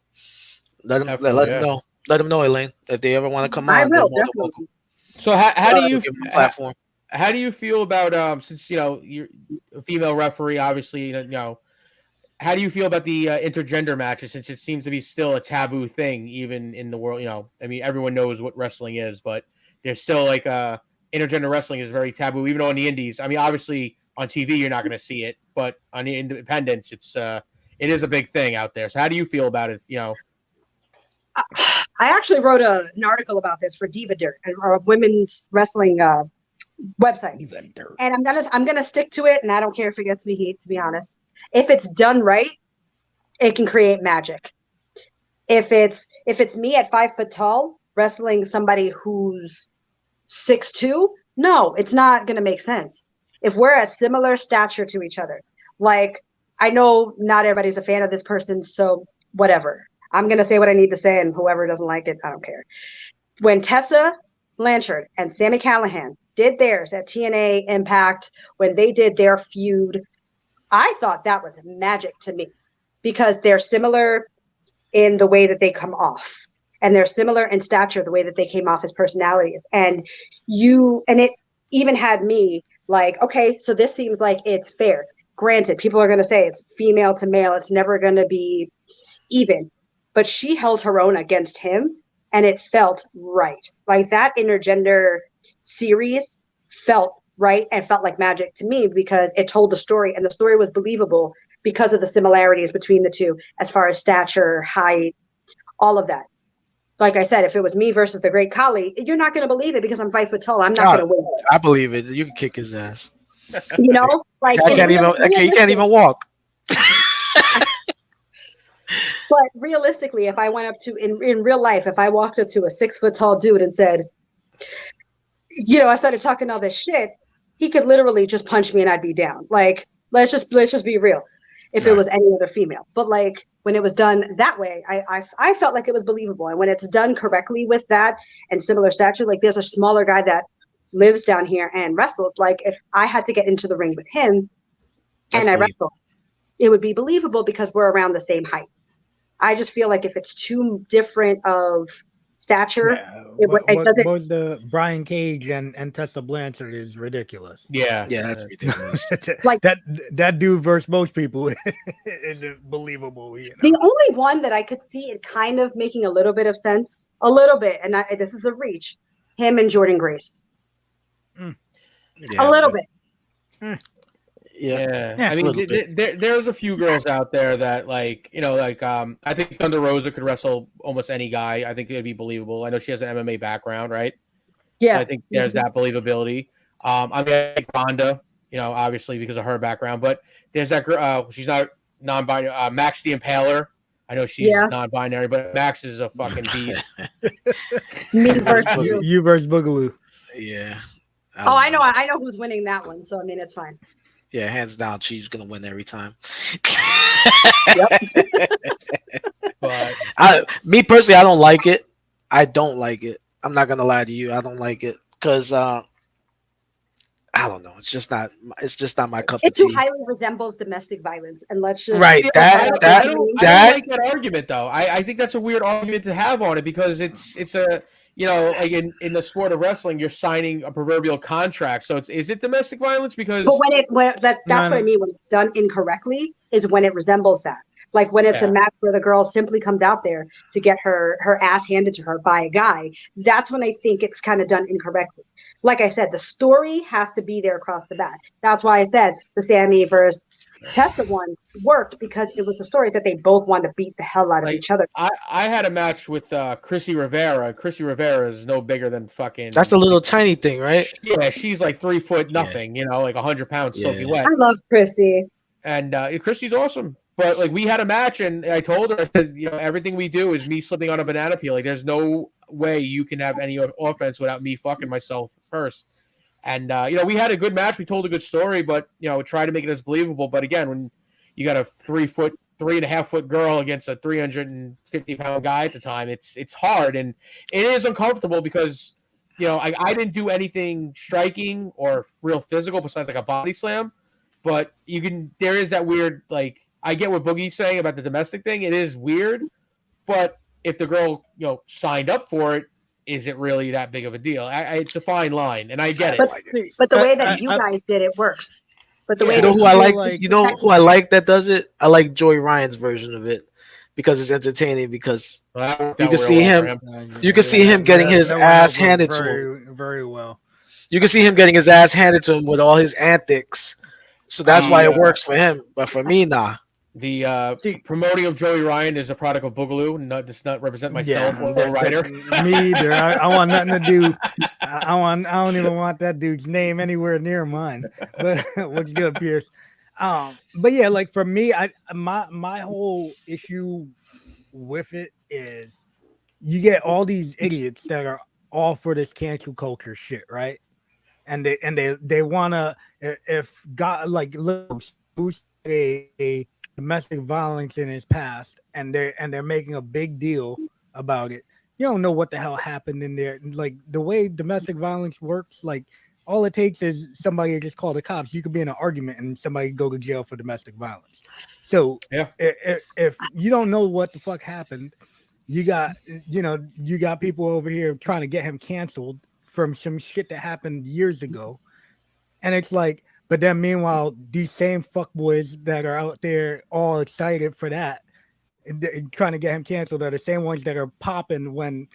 Let them know. Let them know, Elaine, if they ever want to come on. I will, they're more definitely. than welcome. So how do you give them a platform? How do you feel about since you're a female referee, obviously, how do you feel about the intergender matches, since it seems to be still a taboo thing even in the world? I mean, everyone knows what wrestling is, but there's still intergender wrestling is very taboo, even though in the indies. I mean, obviously on TV you're not going to see it, but on the independents it is a big thing out there. So how do you feel about it? I actually wrote an article about this for Diva Dirt, a women's wrestling website, and I'm gonna stick to it, and I don't care if it gets me heat, to be honest. If it's done right, it can create magic. If it's me at 5 foot tall wrestling somebody who's 6'2", no, it's not gonna make sense. If we're at similar stature to each other, I know not everybody's a fan of this person, so whatever. I'm gonna say what I need to say, and whoever doesn't like it, I don't care. When Tessa Blanchard and Sami Callihan did theirs at TNA Impact, when they did their feud, I thought that was magic to me, because they're similar in the way that they come off, and they're similar in stature, the way that they came off as personalities. And it even had me okay, so this seems like it's fair. Granted, people are going to say it's female to male. It's never going to be even, but she held her own against him, and it felt right. That intergender series felt right and felt like magic to me, because it told the story, and the story was believable because of the similarities between the two as far as stature, height, all of that. Like I said, if it was me versus the Great Khali, you're not going to believe it, because I'm 5 foot tall. I'm not going to win. I believe it. You can kick his ass. He can't even walk. But realistically, if I went up to in real life, if I walked up to a 6 foot tall dude and said, I started talking all this shit, he could literally just punch me and I'd be down. Let's just be real. If it was any other female, but when it was done that way, I felt like it was believable. And when it's done correctly with that and similar stature, there's a smaller guy that lives down here and wrestles. If I had to get into the ring with him and I wrestle, it would be believable because we're around the same height. I just feel like if it's too different of stature. Yeah, It doesn't. both the Brian Cage and Tessa Blanchard is ridiculous. Yeah, that's ridiculous. Like that dude versus most people isn't believable. You know? The only one that I could see it kind of making a little bit of sense, a little bit, and this is a reach, him and Jordan Grace. A little bit. Yeah. I mean, there's a few girls out there that like, I think Thunder Rosa could wrestle almost any guy. I think it'd be believable. I know she has an MMA background, right? Yeah. So I think there's that believability. I mean, I think Ronda, obviously because of her background, but there's that girl. She's not non-binary. Max the Impaler. I know she's non-binary, but Max is a fucking beast. Me versus you versus Boogaloo. Yeah. I know who's winning that one. So I mean, it's fine. Yeah, hands down, she's gonna win every time. But me personally, I don't like it. I'm not gonna lie to you. I don't like it because I don't know. It's just not my cup of tea. It too highly resembles domestic violence, and let's just right. I don't like that argument though. I think that's a weird argument to have on it because it's a. Like in the sport of wrestling, you're signing a proverbial contract. So is it domestic violence? Because that's what I mean. When it's done incorrectly, is when it resembles that. Like when it's a match where the girl simply comes out there to get her ass handed to her by a guy. That's when I think it's kind of done incorrectly. Like I said, the story has to be there across the bat. That's why I said the Sammy versus Tessa one worked because it was the story that they both wanted to beat the hell out of each other. I had a match with Chrissy Rivera. Chrissy Rivera is no bigger than fucking. That's the little tiny thing, right? Yeah, she's like 3 foot nothing. Like 100 pounds soaking wet. I love Chrissy. And Chrissy's awesome. But like we had a match, and I told her, I said, everything we do is me slipping on a banana peel. Like there's no way you can have any offense without me fucking myself first. And we had a good match. We told a good story, but try to make it as believable. But again, when you got a 3.5 foot girl against a 350-pound guy at the time, it's hard and it is uncomfortable because I didn't do anything striking or real physical besides like a body slam. But there is that weird like I get what Boogie's saying about the domestic thing. It is weird, but if the girl signed up for it. Is it really that big of a deal? It's a fine line, and I get it. But the way that you guys did it works. But the way who I like, who I like that does it. I like Joey Ryan's version of it because it's entertaining. Because you can see him, getting his ass handed to him very well. You can see him getting his ass handed to him with all his antics. So that's why it works for him. But for me, nah. The promoting of Joey Ryan is a product of Boogaloo. Does not represent myself or LowRyda. Me either. I want nothing to do. I don't even want that dude's name anywhere near mine. But what's good, Pierce? But yeah, like for me, my whole issue with it is you get all these idiots that are all for this cancel culture shit, right? And they wanna if God like who's a domestic violence in his past, and they're making a big deal about it. You don't know what the hell happened in there. Like the way domestic violence works, like all it takes is somebody to just call the cops. You could be in an argument and somebody go to jail for domestic violence. So if you don't know what the fuck happened, you got people over here trying to get him canceled from some shit that happened years ago, and it's like. But then, meanwhile, these same fuckboys that are out there all excited for that, trying to get him canceled, are the same ones that are popping when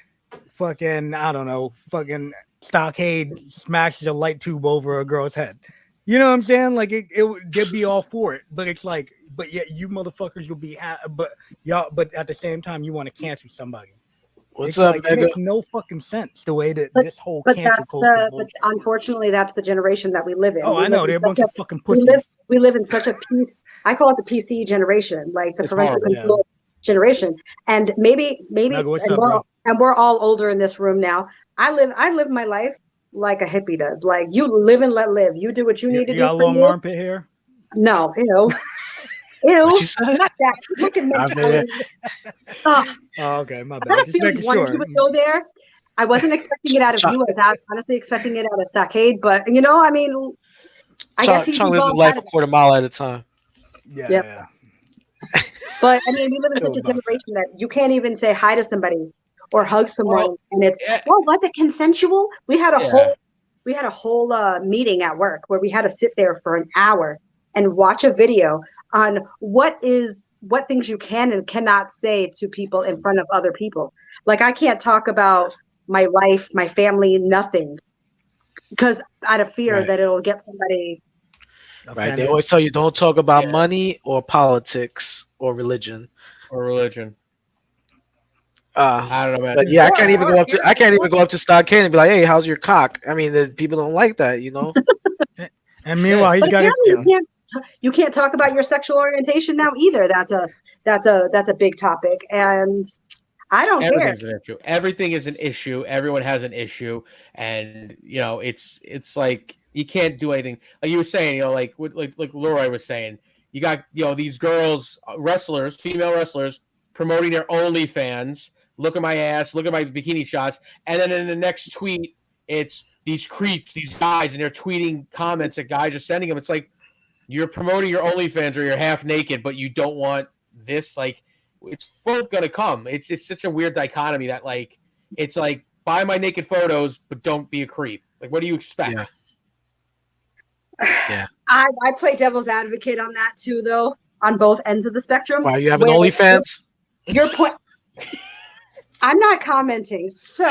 fucking Stockade smashes a light tube over a girl's head. You know what I'm saying? Like they'd be all for it, but it's like, but yet you motherfuckers will be, but at the same time you want to cancel somebody. What's up, like, it makes no fucking sense the way that this whole cancel culture. But unfortunately, that's the generation that we live in. Oh, I know they're a bunch of fucking pussies. We live in such a peace. I call it the PC generation, like the parental control generation. And maybe, and we're all older in this room now. I live my life like a hippie does. Like you live and let live. You do what you need to do. You got long armpit hair? No, Ew, not that. Fucking mentality. Oh, okay, my bad. I feel like wanted you to go there. I wasn't expecting it out of you. I was honestly expecting it out of Stockade, but I mean, I guess he's lives his life a quarter mile at a time. Yeah. But I mean, we live in such a generation that you can't even say hi to somebody or hug someone, and it's well, was it consensual? We had a whole meeting at work where we had to sit there for an hour and watch a video on what things you can and cannot say to people in front of other people. Like, I can't talk about my life, my family, nothing, because out of fear that it'll get somebody. Right. They always tell you don't talk about money or politics or religion. I don't know, man. But yeah, I can't even go up to Stockade and be like, "Hey, how's your cock?" I mean, the people don't like that, you know. And meanwhile, he's got it. You can't talk about your sexual orientation now either. That's a big topic, and I don't care. Everything's an issue. Everything is an issue. Everyone has an issue, and it's like you can't do anything. Like you were saying, like LowRyda was saying, you got these girls, wrestlers, female wrestlers, promoting their OnlyFans. Look at my ass. Look at my bikini shots. And then in the next tweet, it's these creeps, these guys, and they're tweeting comments that guys are sending them. It's like you're promoting your OnlyFans or you're half naked, but you don't want this. Like, it's both gonna come. It's such a weird dichotomy that like it's like buy my naked photos, but don't be a creep. Like, what do you expect? Yeah. I play devil's advocate on that too, though, on both ends of the spectrum. Wow, you have an OnlyFans? Your point. I'm not commenting. So.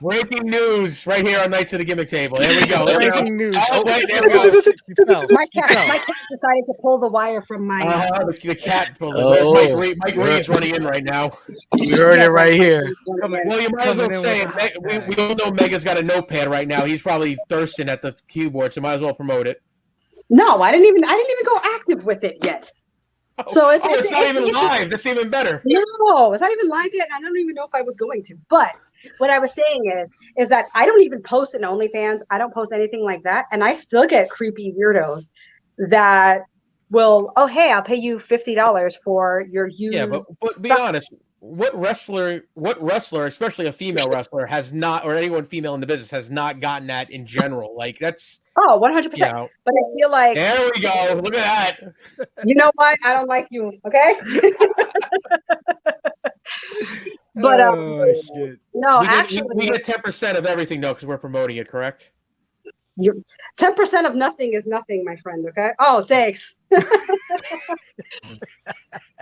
Breaking news right here on Nights of the Gimmick Table. There we go. Breaking news. Oh, wait, there we go. My cat decided to pull the wire from my. The cat pulled it. Mike Reed's running in right now. You heard it right here. Well, you might as well say it. We all know Mega's got a notepad right now. He's probably thirsting at the keyboard, so might as well promote it. No, I didn't even go active with it yet. So it's not even live. That's even better. No, it's not even live yet. I don't even know if I was going to. But what I was saying is that I don't even post an OnlyFans. I don't post anything like that, and I still get creepy weirdos that will, oh hey, I'll pay you $50 for your use. Yeah, but be honest. What wrestler, especially a female wrestler, has not, or anyone female in the business has not gotten that in general? Like, that's 100%. But I feel like there we go. Look at that. You know what? I don't like you. Okay. But shit. No, we get 10% of everything though because we're promoting it. Correct? 10% of nothing is nothing, my friend. Okay. Oh, thanks.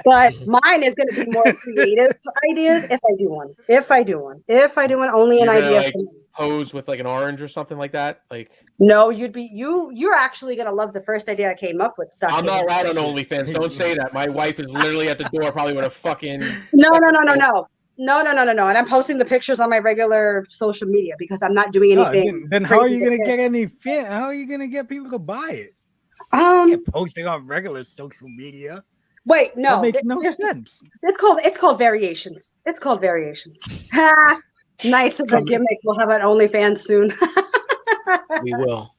But mine is going to be more creative ideas if I do one. If I do one, only an idea. Like, pose with like an orange or something like that. Like, no, you're actually going to love the first idea I came up with. I'm not allowed on OnlyFans. Don't say that. My wife is literally at the door, probably with a fucking. No. And I'm posting the pictures on my regular social media because I'm not doing anything. Then how are you going to get any fit? How are you going to get people to buy it? You can't post it on regular social media. Wait, no, that makes no sense. It's called variations. It's called variations. Nights of the Gimmick. We'll have an OnlyFans soon. We will.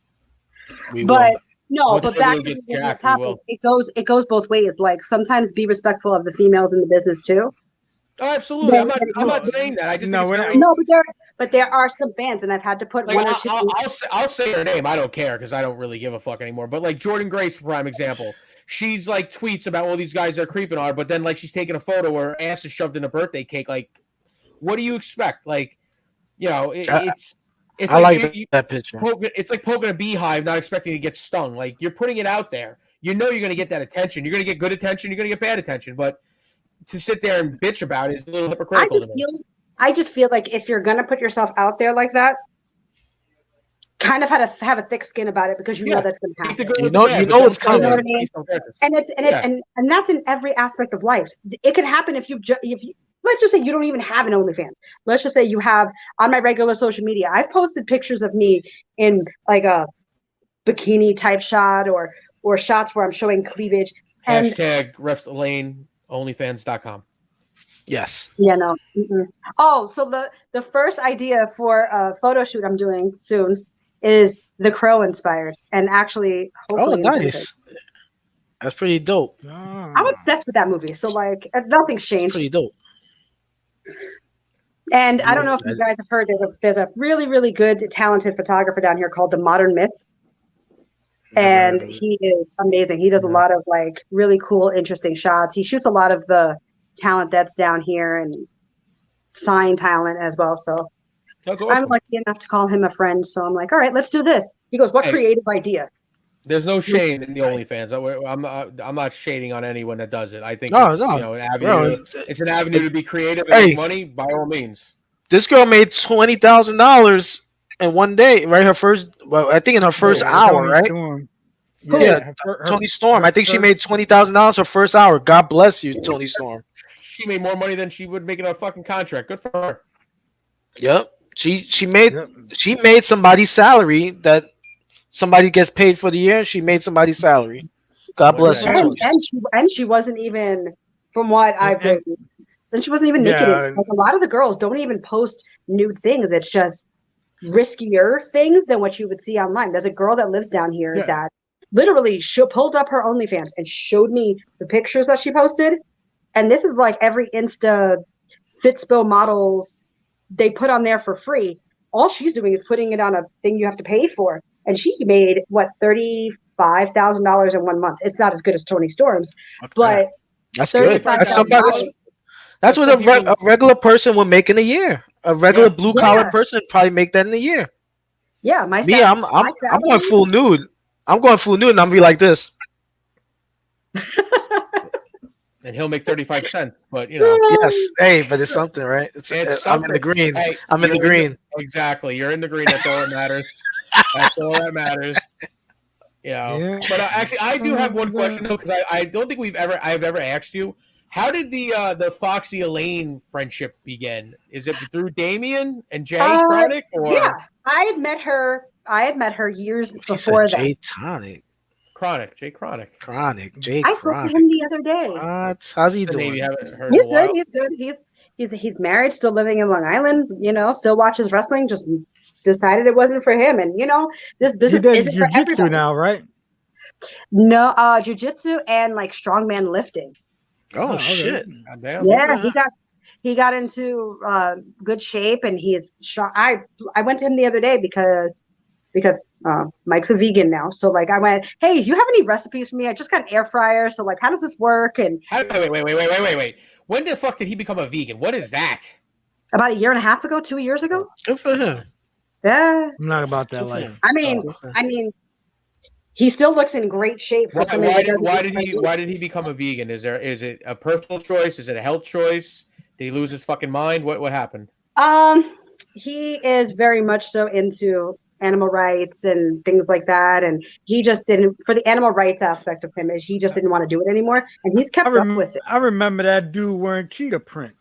But back to the topic. It goes both ways. Like, sometimes be respectful of the females in the business too. Oh, absolutely. I'm not saying that. I just but there are some fans, and I've had to put one or two. I'll say her name. I don't care because I don't really give a fuck anymore. But like Jordan Grace, prime example. She's like tweets about all these guys that are creeping on her, but then like she's taking a photo where her ass is shoved in a birthday cake. Like, what do you expect? Like, it's I like that picture. It's like poking a beehive, not expecting to get stung. Like, you're putting it out there. You know you're going to get that attention. You're going to get good attention. You're going to get bad attention. But to sit there and bitch about it is a little hypocritical. I just feel like if you're going to put yourself out there like that, kind of have a thick skin about it because you know that's going to happen. You know it's coming. You know what I mean? And that's in every aspect of life. It could happen if you let's just say you don't even have an OnlyFans. Let's just say you have on my regular social media. I've posted pictures of me in like a bikini type shot or shots where I'm showing cleavage. Hashtag Layne OnlyFans.com. Yes. Yeah, no. Mm-mm. Oh, so the first idea for a photo shoot I'm doing soon is The Crow inspired, and actually, hopefully, nice. That's pretty dope. I'm obsessed with that movie, so like nothing's changed. Pretty dope. And I don't know if you guys have heard. There's a really, really good, talented photographer down here called The Modern Myth. And he is amazing. He does a lot of like really cool, interesting shots. He shoots a lot of the talent that's down here and sign talent as well. So That's awesome. I'm lucky enough to call him a friend. So I'm like, all right, let's do this. He goes, what creative idea? There's no shame in the OnlyFans. I'm not shading on anyone that does it. I think No, it's, no. you know, an avenue. Bro, it's an avenue to be creative and make money by all means. This girl made $20,000 in one day, right? Her first, well, I think in her first hour, right? Storm. Yeah, Tony Storm. I think she made $20,000 her first hour. God bless you, Tony Storm. She made more money than she would make in a fucking contract. Good for her. Yep. She made somebody's salary that somebody gets paid for the year. She made somebody's salary. God bless you. And she wasn't even, from what I've been, and she wasn't even naked. Like a lot of the girls don't even post nude things. It's just riskier things than what you would see online. There's a girl that lives down here that literally pulled up her OnlyFans and showed me the pictures that she posted. And this is like every Insta Fitspo models they put on there for free. All she's doing is putting it on a thing you have to pay for. And she made what, $35,000 in 1 month. It's not as good as Tony Storm's, but that's good. That's what a regular person would make in a year. A regular blue collar person would probably make that in a year. Yeah, I'm going full nude. I'm going full nude, and I'm gonna be like this. And he'll make 35 cents, but you know. Yes, hey, but it's something, right? I'm in the green. Hey, I'm in the green. Exactly, you're in the green. That's all that matters. That's all that matters. You know. But actually, I do have one question though, because I don't think I've ever asked you. How did the Foxy Layne friendship begin? Is it through Damien and Jay Chronic? Or? Yeah, I had met her years before that. Jay Tonic. Jay Chronic. I spoke to him the other day. What? How's he doing? He's good. He's good. He's married, still living in Long Island. You know, still watches wrestling. Just decided it wasn't for him, and you know, this business isn't for everybody now, right? No, jiu-jitsu and like strongman lifting. Oh shit! Yeah, he got into good shape, and he's strong. I went to him the other day because Mike's a vegan now. So like I went, hey, do you have any recipes for me? I just got an air fryer. So like, how does this work? And wait. When the fuck did he become a vegan? What is that? About 1.5 years ago, 2 years ago. Good for him. Yeah. I'm not about that life. I mean, he still looks in great shape. Why did he become a vegan? Is it a personal choice? Is it a health choice? Did he lose his fucking mind? What happened? He is very much so into animal rights and things like that, and he just didn't, for the animal rights aspect of him, he just didn't want to do it anymore, and he's kept up with it. I remember that dude wearing cheetah print.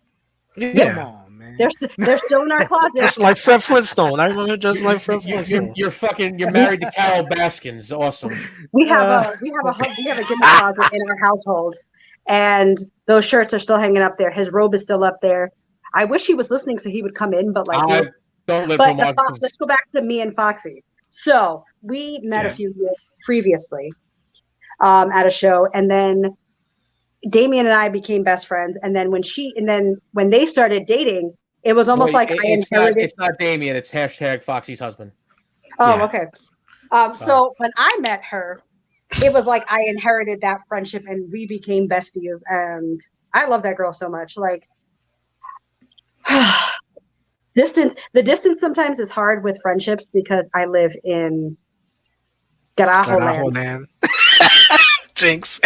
Yeah. Come on, man. They're still in our closet. Just like Fred Flintstone. I remember just like Fred Flintstone. You're married to Carol Baskins. Awesome. We have a Gimmick closet in our household, and those shirts are still hanging up there. His robe is still up there. I wish he was listening so he would come in, but like. Let's go back to me and Foxy. So we met a few years previously at a show, and then Damien and I became best friends. And then when they started dating, it was almost like I inherited. It's not Damien. It's # Foxy's husband. Oh, okay. So when I met her, it was like I inherited that friendship, and we became besties. And I love that girl so much. Like. The distance sometimes is hard with friendships because I live in Garajo land. Jinx.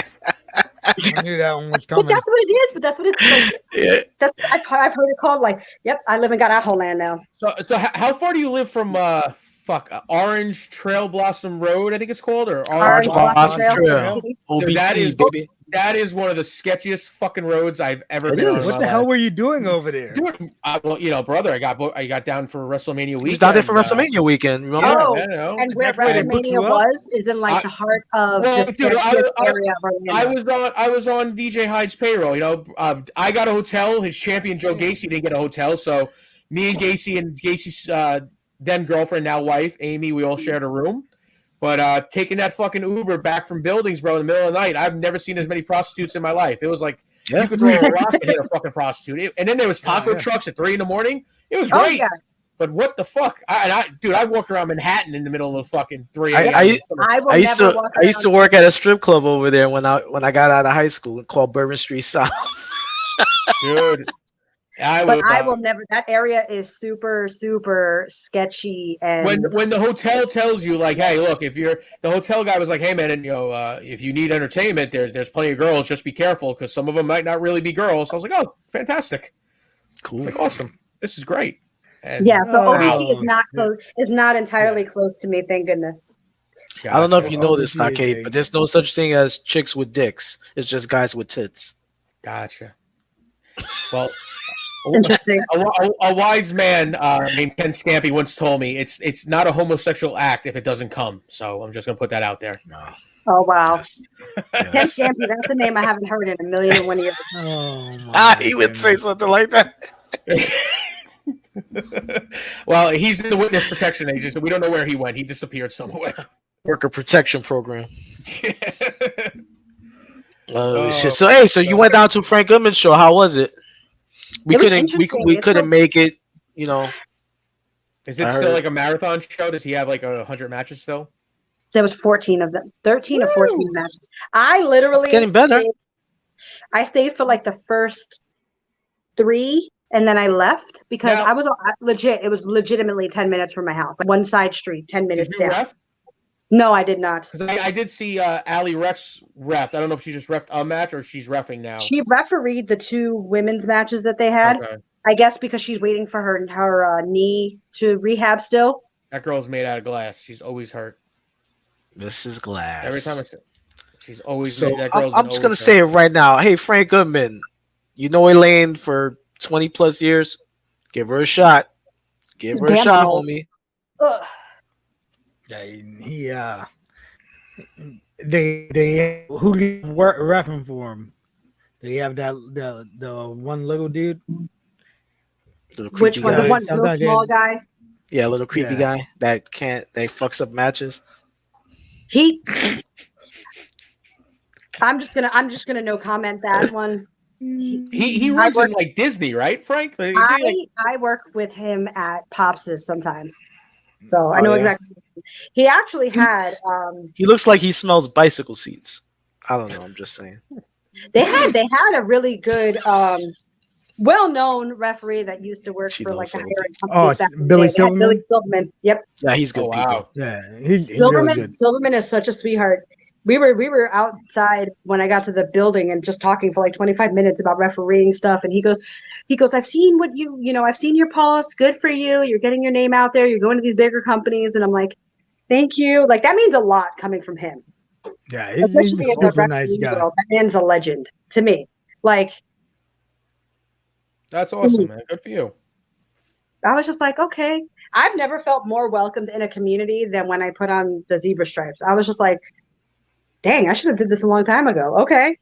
I knew that one was coming. But that's what it's like. I've heard it called like, yep, I live in Garajo land now. So how far do you live from Orange Trail Blossom Road, I think it's called, or Orange Blossom Trail. OBT, baby. That is one of the sketchiest fucking roads I've ever been on. What the hell were you doing over there? Dude, well, you know, brother, I got down for WrestleMania weekend. He was down there for WrestleMania weekend. Remember? Oh, and where WrestleMania is in like the heart of the sketchiest area of Orlando. I was on DJ Hyde's payroll. You know, I got a hotel. His champion Joe Gacy didn't get a hotel, so me and Gacy's then girlfriend, now wife, Amy, we all shared a room. But taking that fucking Uber back from buildings, bro, in the middle of the night, I've never seen as many prostitutes in my life. It was like you could throw a rock and hit a fucking prostitute. And then there was taco trucks at 3 a.m. It was great. But what the fuck? Dude, I walk around Manhattan in the middle of fucking 3 a.m. I used to work at a strip club over there when I got out of high school called Bourbon Street South. Dude, I will never. That area is super, super sketchy. And when the hotel tells you, like, hey, look, if you're the hotel guy was like, hey man, and if you need entertainment, there's plenty of girls. Just be careful because some of them might not really be girls. So I was like, oh, fantastic, cool, like, awesome, this is great. And, yeah, so OT is not close. Is not entirely close to me. Thank goodness. I don't know if you know this, Kaide, but there's no such thing as chicks with dicks. It's just guys with tits. Gotcha. Well. Interesting. A wise man named Ken Scampy once told me it's not a homosexual act if it doesn't come. So I'm just gonna put that out there. Oh wow, Yes. Ken Scampy. That's a name I haven't heard in 1,000,001 years. He would say something like that. Well, he's in the witness protection agency, so we don't know where he went. He disappeared somewhere. Worker protection program. Oh shit! So hey, so you went down to Frank Goodman's show. How was it? We couldn't make it. You know. Is it still like a marathon show? Does he have like 100 matches still? There was 14 of them, 13 or 14 matches. I literally getting better. I stayed for like the first 3, and then I left because I was legit. It was legitimately 10 minutes from my house, like one side street, 10 minutes down. Ref? No, I did not. I did see Ali Rex ref. I don't know if she just refed a match or she's refing now. She refereed the 2 women's matches that they had. Okay. I guess because she's waiting for her knee to rehab still. That girl's made out of glass. She's always hurt. This is glass. Every time I see she's always so made that girl's I'm just going to say it right now. Hey, Frank Goodman, you know Layne for 20 plus years. Give her a shot. Give her a shot, homie. Ugh. They who referring for him? They have that the one little dude. Which one? The one little small guy. Yeah, little creepy guy that fucks up matches. I'm just gonna no comment that one. He runs in like Disney, right, Frank? I work with him at Pops's sometimes. So I know exactly. He actually had. He looks like he smells bicycle seats. I don't know. I'm just saying. They had a really good, well-known referee that used to work for like the hiring company. Billy Silverman. Billy Silverman. Yep. Yeah, he's good. Oh, wow. Yeah, he's Silverman. Really good. Silverman is such a sweetheart. We were outside when I got to the building and just talking for like 25 minutes about refereeing stuff. And he goes, I've seen what I've seen your posts. Good for you. You're getting your name out there. You're going to these bigger companies. And I'm like, thank you. Like that means a lot coming from him. Yeah, he's a super nice guy. That man's a legend to me. Like, that's awesome, man. Good for you. I was just like, okay. I've never felt more welcomed in a community than when I put on the zebra stripes. I was just like, dang, I should have did this a long time ago. Okay.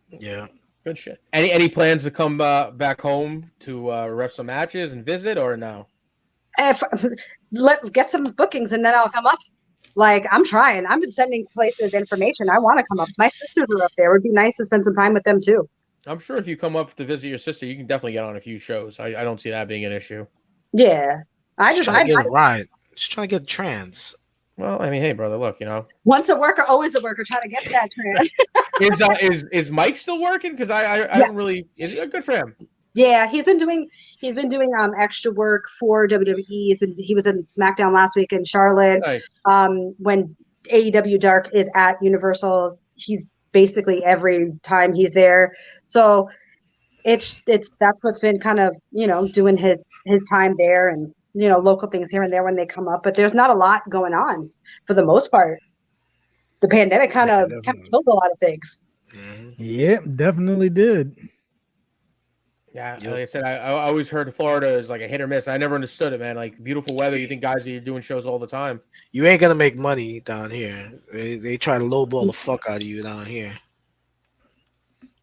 Yeah. Good shit. Any plans to come back home to ref some matches and visit or no? Get some bookings and then I'll come up. Like, I'm trying. I've been sending places information. I want to come up. My sisters are up there. It would be nice to spend some time with them too. I'm sure if you come up to visit your sister, you can definitely get on a few shows. I don't see that being an issue. Yeah. Just trying to get a ride. Just trying to get trans. Well, I mean, hey, brother, look, once a worker, always a worker. Trying to get that trans. Is Mike still working? Because I don't really. Is it good for him? Yeah, he's been doing extra work for WWE. He was in SmackDown last week in Charlotte. Nice. When AEW Dark is at Universal, he's basically every time he's there. So it's that's what's been kind of doing his time there and local things here and there when they come up. But there's not a lot going on for the most part. The pandemic kind of killed a lot of things. Yeah, definitely did. Yeah, like I said, I always heard Florida is like a hit or miss. I never understood it, man. Like beautiful weather, you think guys are doing shows all the time. You ain't gonna make money down here. They try to lowball the fuck out of you down here.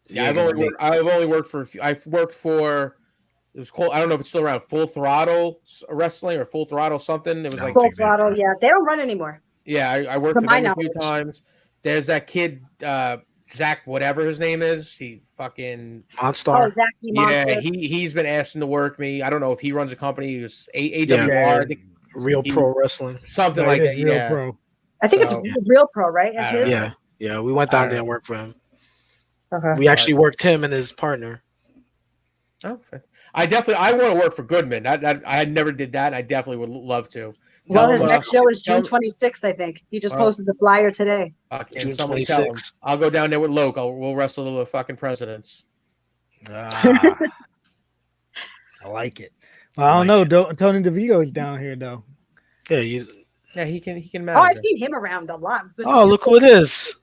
Yeah, I've only worked for. I've worked for. It was called. I don't know if it's still around. Full Throttle Wrestling or Full Throttle something. It was like Full Throttle. Yeah, they don't run anymore. Yeah, I worked for them a few times. There's that kid Zach, whatever his name is, he's fucking Monstar. Oh, Zachy Monster. yeah. He's been asking to work me. I don't know if he runs a company. He was AWR, Yeah. I think, Real Pro Wrestling. something No, like it is that. Real Yeah, Pro. I think So- it's Real Pro, right? Is I don't his? know. Yeah. We went I down don't there and know. worked for him. Okay. We actually worked him and his partner. Oh, I want to work for Goodman. I never did that. I definitely would love to. Well, Tell his him, next show is tell June 26th, I think. He just Oh. posted the flyer today. Can June someone tell him? 26th. I'll go down there with Loke. We'll wrestle the fucking presidents. Ah, I like it. Well, I don't know. Tony DeVito is down here though. Yeah, Yeah, he can Oh, manage. I've seen him around a lot. oh, look who it is.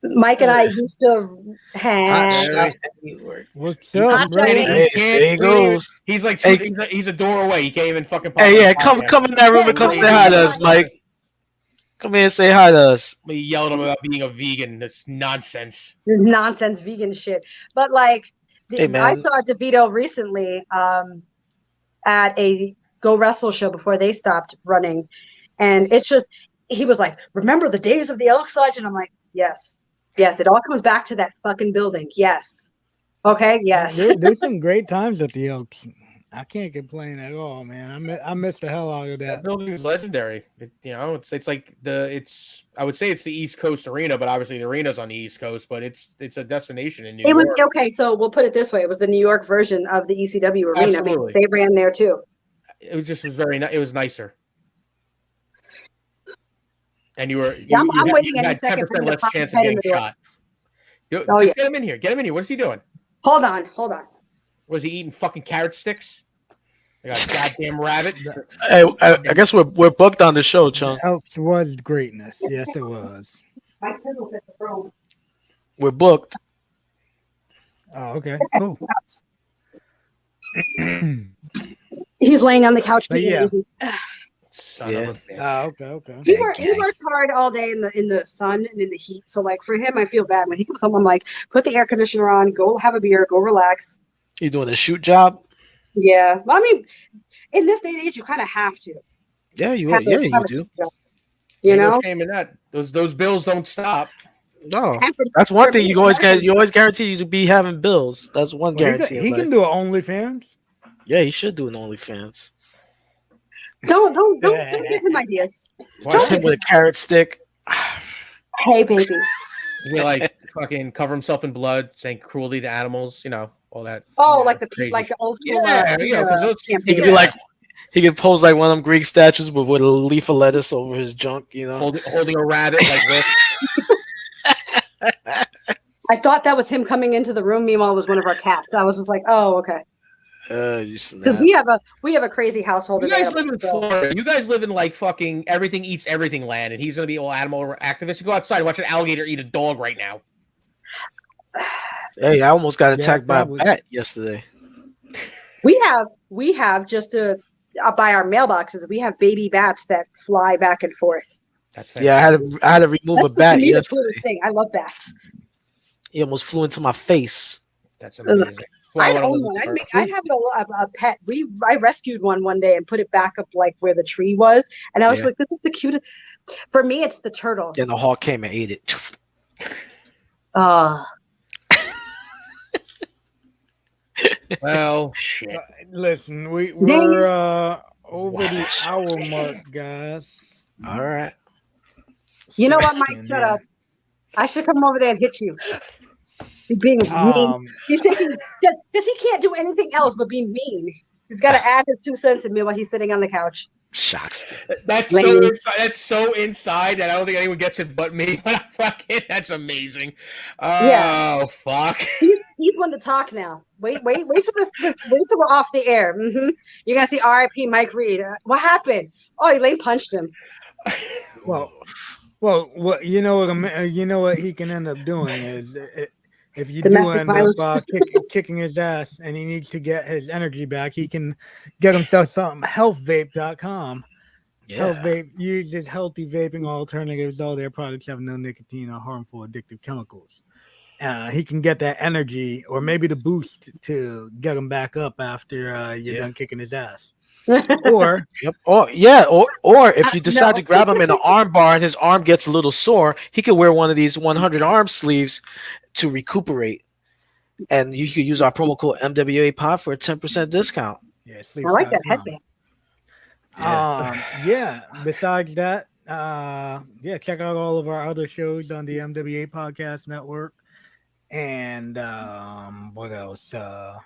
Mike and I used to hang. What's He- up, Hot brother? shot. Hey, there he goes. He's like Hey. he's a door away. He can't even fucking. pop Hey, on yeah, the come podcast. in that room and come say hi to us, Mike. Come here and say hi to us. We yelled at him about being a vegan. That's nonsense. Nonsense vegan shit. But like, Hey, man. I saw DeVito recently at a Go Wrestle show before they stopped running, and it's just he was like, "Remember the days of the Elks Lodge?" And I'm like, "Yes, yes." It all comes back to that fucking building. Yes. Okay. Yes. There's some great times at the Elks. I can't complain at all, man. I miss the hell out of That that. building is legendary. It's like I would say it's the East Coast arena, but obviously the arena's on the East Coast. But it's a destination in New It York. was okay. So we'll put it this way: it was the New York version of the ECW arena. Absolutely. They ran there too. It was very. It was nicer. And you were. Yeah, I'm you waiting had any second 10% for him to less pop chance his of head in getting the door. shot. Oh, Just yeah. get him in here. Get him in here. What is he doing? Hold on. Was he eating fucking carrot sticks? I got a goddamn rabbit. Hey, I guess we're booked on the show, Chung. The Elks was greatness. Yes, it was. Mike Tizzle's at the throne. We're booked. Oh, okay, cool. He's laying on the couch. But being yeah. lazy. Son Yeah. of a bitch. Okay. He works hard all day in the sun and in the heat. So like for him, I feel bad when he comes home. I'm like, put the air conditioner on, go have a beer, go relax. You doing a shoot job? Yeah, well, I mean, in this day and age, you kind of have to. Yeah, you Have a do. shoot job, you Ain't no know. shame in that. Those bills don't stop. No, And for- that's one for thing me, you always guarantee you to be having bills. That's one Well, guarantee. he can do an OnlyFans. Yeah, he should do an OnlyFans. Don't give him ideas. Just him with a carrot stick. Hey, baby. He like fucking cover himself in blood, saying cruelty to animals. All that. Oh, Yeah, like the crazy like the old school. Yeah, yeah, 'cause those- He campaign. could be like, he could pose like one of them Greek statues, but with a leaf of lettuce over his junk. holding a rabbit like this. I thought that was him coming into the room. Meanwhile, it was one of our cats. I was just like, oh, okay. Because we have a crazy household. You of guys animals, live in so- Florida. You guys live in like fucking everything eats everything land, and he's gonna be all animal activist. You go outside and watch an alligator eat a dog right now. Hey, I almost got attacked by a probably. bat yesterday. We have just by our mailboxes. We have baby bats that fly back and forth. That's Yeah, I had to remove That's a bat to me the yesterday. coolest thing. I love bats. He almost flew into my face. That's amazing. I'd own one. I'd have a pet. I rescued one day and put it back up like where the tree was, and I was Yeah. like, "This is the cutest." For me, it's the turtle. Then the hawk came and ate it. Well, shit. Listen, we're over the hour mark, guys. All right. You know what, Mike? Fucking, Shut man. up. I should come over there and hit you. He's being mean. He's taking because he can't do anything else but be mean. He's got to add his 2 cents in me while he's sitting on the couch. Shocks. That's so Layne. inside. That's so inside that I don't think anyone gets it but me. But fucking, that's amazing. Oh Yeah. fuck. He's one to talk now. Wait till we're off the air. You're gonna see R.I.P. Mike Reed. What happened? Oh, Elaine punched him. Well, you know what he can end up doing is if you Domestic do end violence. up kicking his ass and he needs to get his energy back, he can get himself something. Healthvape.com. Health Vape uses healthy vaping alternatives. All their products have no nicotine or harmful addictive chemicals. He can get that energy or maybe the boost to get him back up after you're done kicking his ass. Or Yep. Or if you decide No. to grab him in an arm bar and his arm gets a little sore, he could wear one of these 100 arm sleeves to recuperate. And you could use our promo code MWA Pod for a 10% discount. yeah, I like that sleeps.com. headband. Yeah. Besides that, yeah, check out all of our other shows on the MWA Podcast Network. And what else? I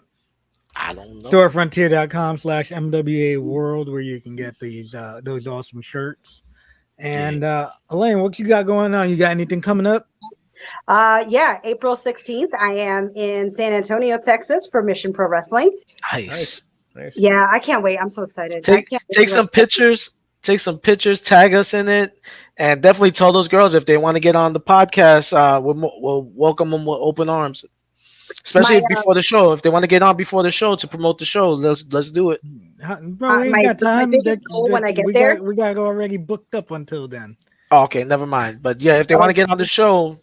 don't know. Storefrontier.com/MWA World, where you can get those awesome shirts. And Elaine, what you got going on? You got anything coming up? Yeah, April 16th, I am in San Antonio, Texas for Mission Pro Wrestling. Nice. Yeah, I can't wait. I'm so excited. Take some pictures. Take some pictures. Tag us in it, and definitely tell those girls if they want to get on the podcast. We'll welcome them with open arms, especially before the show. If they want to get on before the show to promote the show, let's do it. Bro, we ain't got time. My biggest goal when I get there, we got already booked up until then. Oh, okay, never mind. But yeah, if they want to get on the show,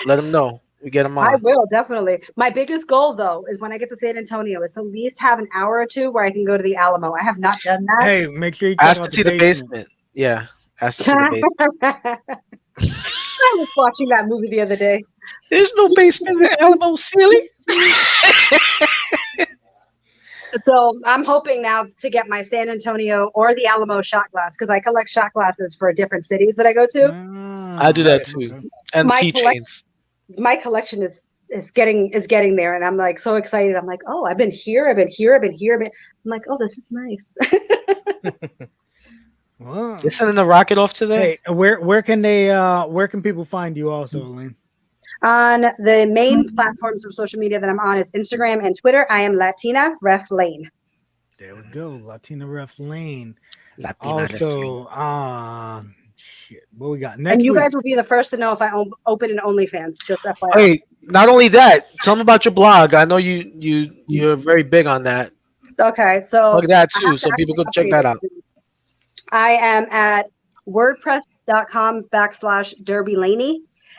let them know. We get them on. I will, definitely. My biggest goal, though, is when I get to San Antonio, is to at least have an hour or two where I can go to the Alamo. I have not done that. Hey, make sure you ask to see the basement. Yeah, ask to see the basement. I was watching that movie the other day. There's no basement in the Alamo, silly. So I'm hoping now to get my San Antonio or the Alamo shot glass, because I collect shot glasses for different cities that I go to. I do that too. And keychains. My collection is getting there, and I'm like so excited. I'm like, oh, I've been here. I'm like, oh, this is nice. Wow. You're sending the rocket off today? Hey, where can people find you also, Elaine? On the main platforms of social media that I'm on is Instagram and Twitter. I am Latina Ref Layne. There we go, Latina Ref Layne. Latina Also, shit, what we got next? And you week? guys will be the first to know if I open an OnlyFans. Just FYI. Hey, not only that, tell them about your blog. I know you're very big on that. Okay, so plug that too, so people go check that out. I am at wordpress.com/DerbyLaney,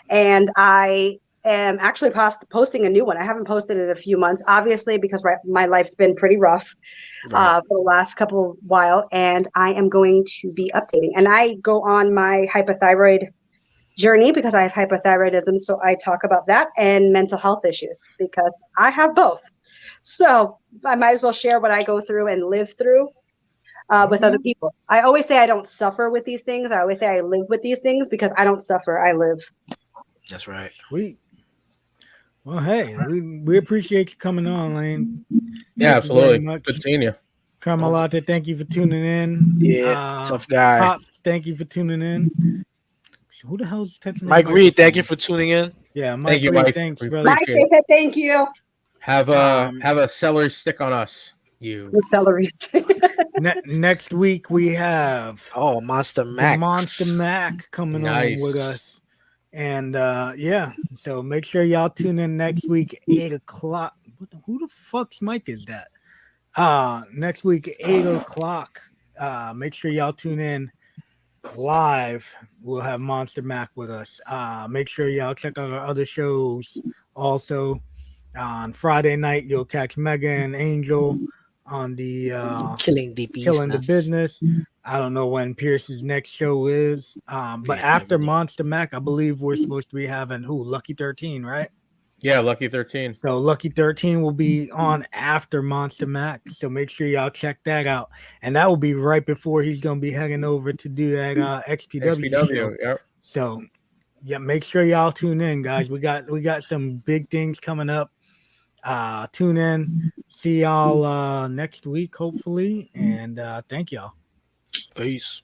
and I am actually posting a new one. I haven't posted it in a few months, obviously, because my life's been pretty rough for the last couple while, and I am going to be updating. And I go on my hypothyroid journey because I have hypothyroidism, so I talk about that and mental health issues because I have both. So I might as well share what I go through and live through with other people. I always say I don't suffer with these things. I always say I live with these things because I don't suffer, I live. That's right. Sweet. Well, hey, we appreciate you coming on, Layne. Yeah, absolutely. Good seeing you. Carmelata, thank you for tuning in. Yeah, tough guy. Pop, thank you for tuning in. Who the hell's texting me? Mike Reed, thank you for tuning in. Yeah, Mike thank you, Reed, Mike. thanks, We brother. Mike, they said thank you. Have a celery stick on us. The celery stick. Next week we have Monster Mac. Monster Mac coming on with us. And yeah, so make sure y'all tune in next week, 8 o'clock. Who the fuck's mic is that? Next week, 8 o'clock. Make sure y'all tune in live. We'll have Monster Mac with us. Make sure y'all check out our other shows. Also, on Friday night, you'll catch Mega and Angel on the Killing the Business. I don't know when Pierce's next show is. But after Monster Mac, I believe we're supposed to be having Lucky 13, right? Yeah, Lucky 13. So Lucky 13 will be on after Monster Mac. So make sure y'all check that out. And that will be right before he's gonna be heading over to do that XPW show. Yep. So yeah, make sure y'all tune in, guys. We got some big things coming up. Tune in. See y'all next week, hopefully. And thank y'all. Peace.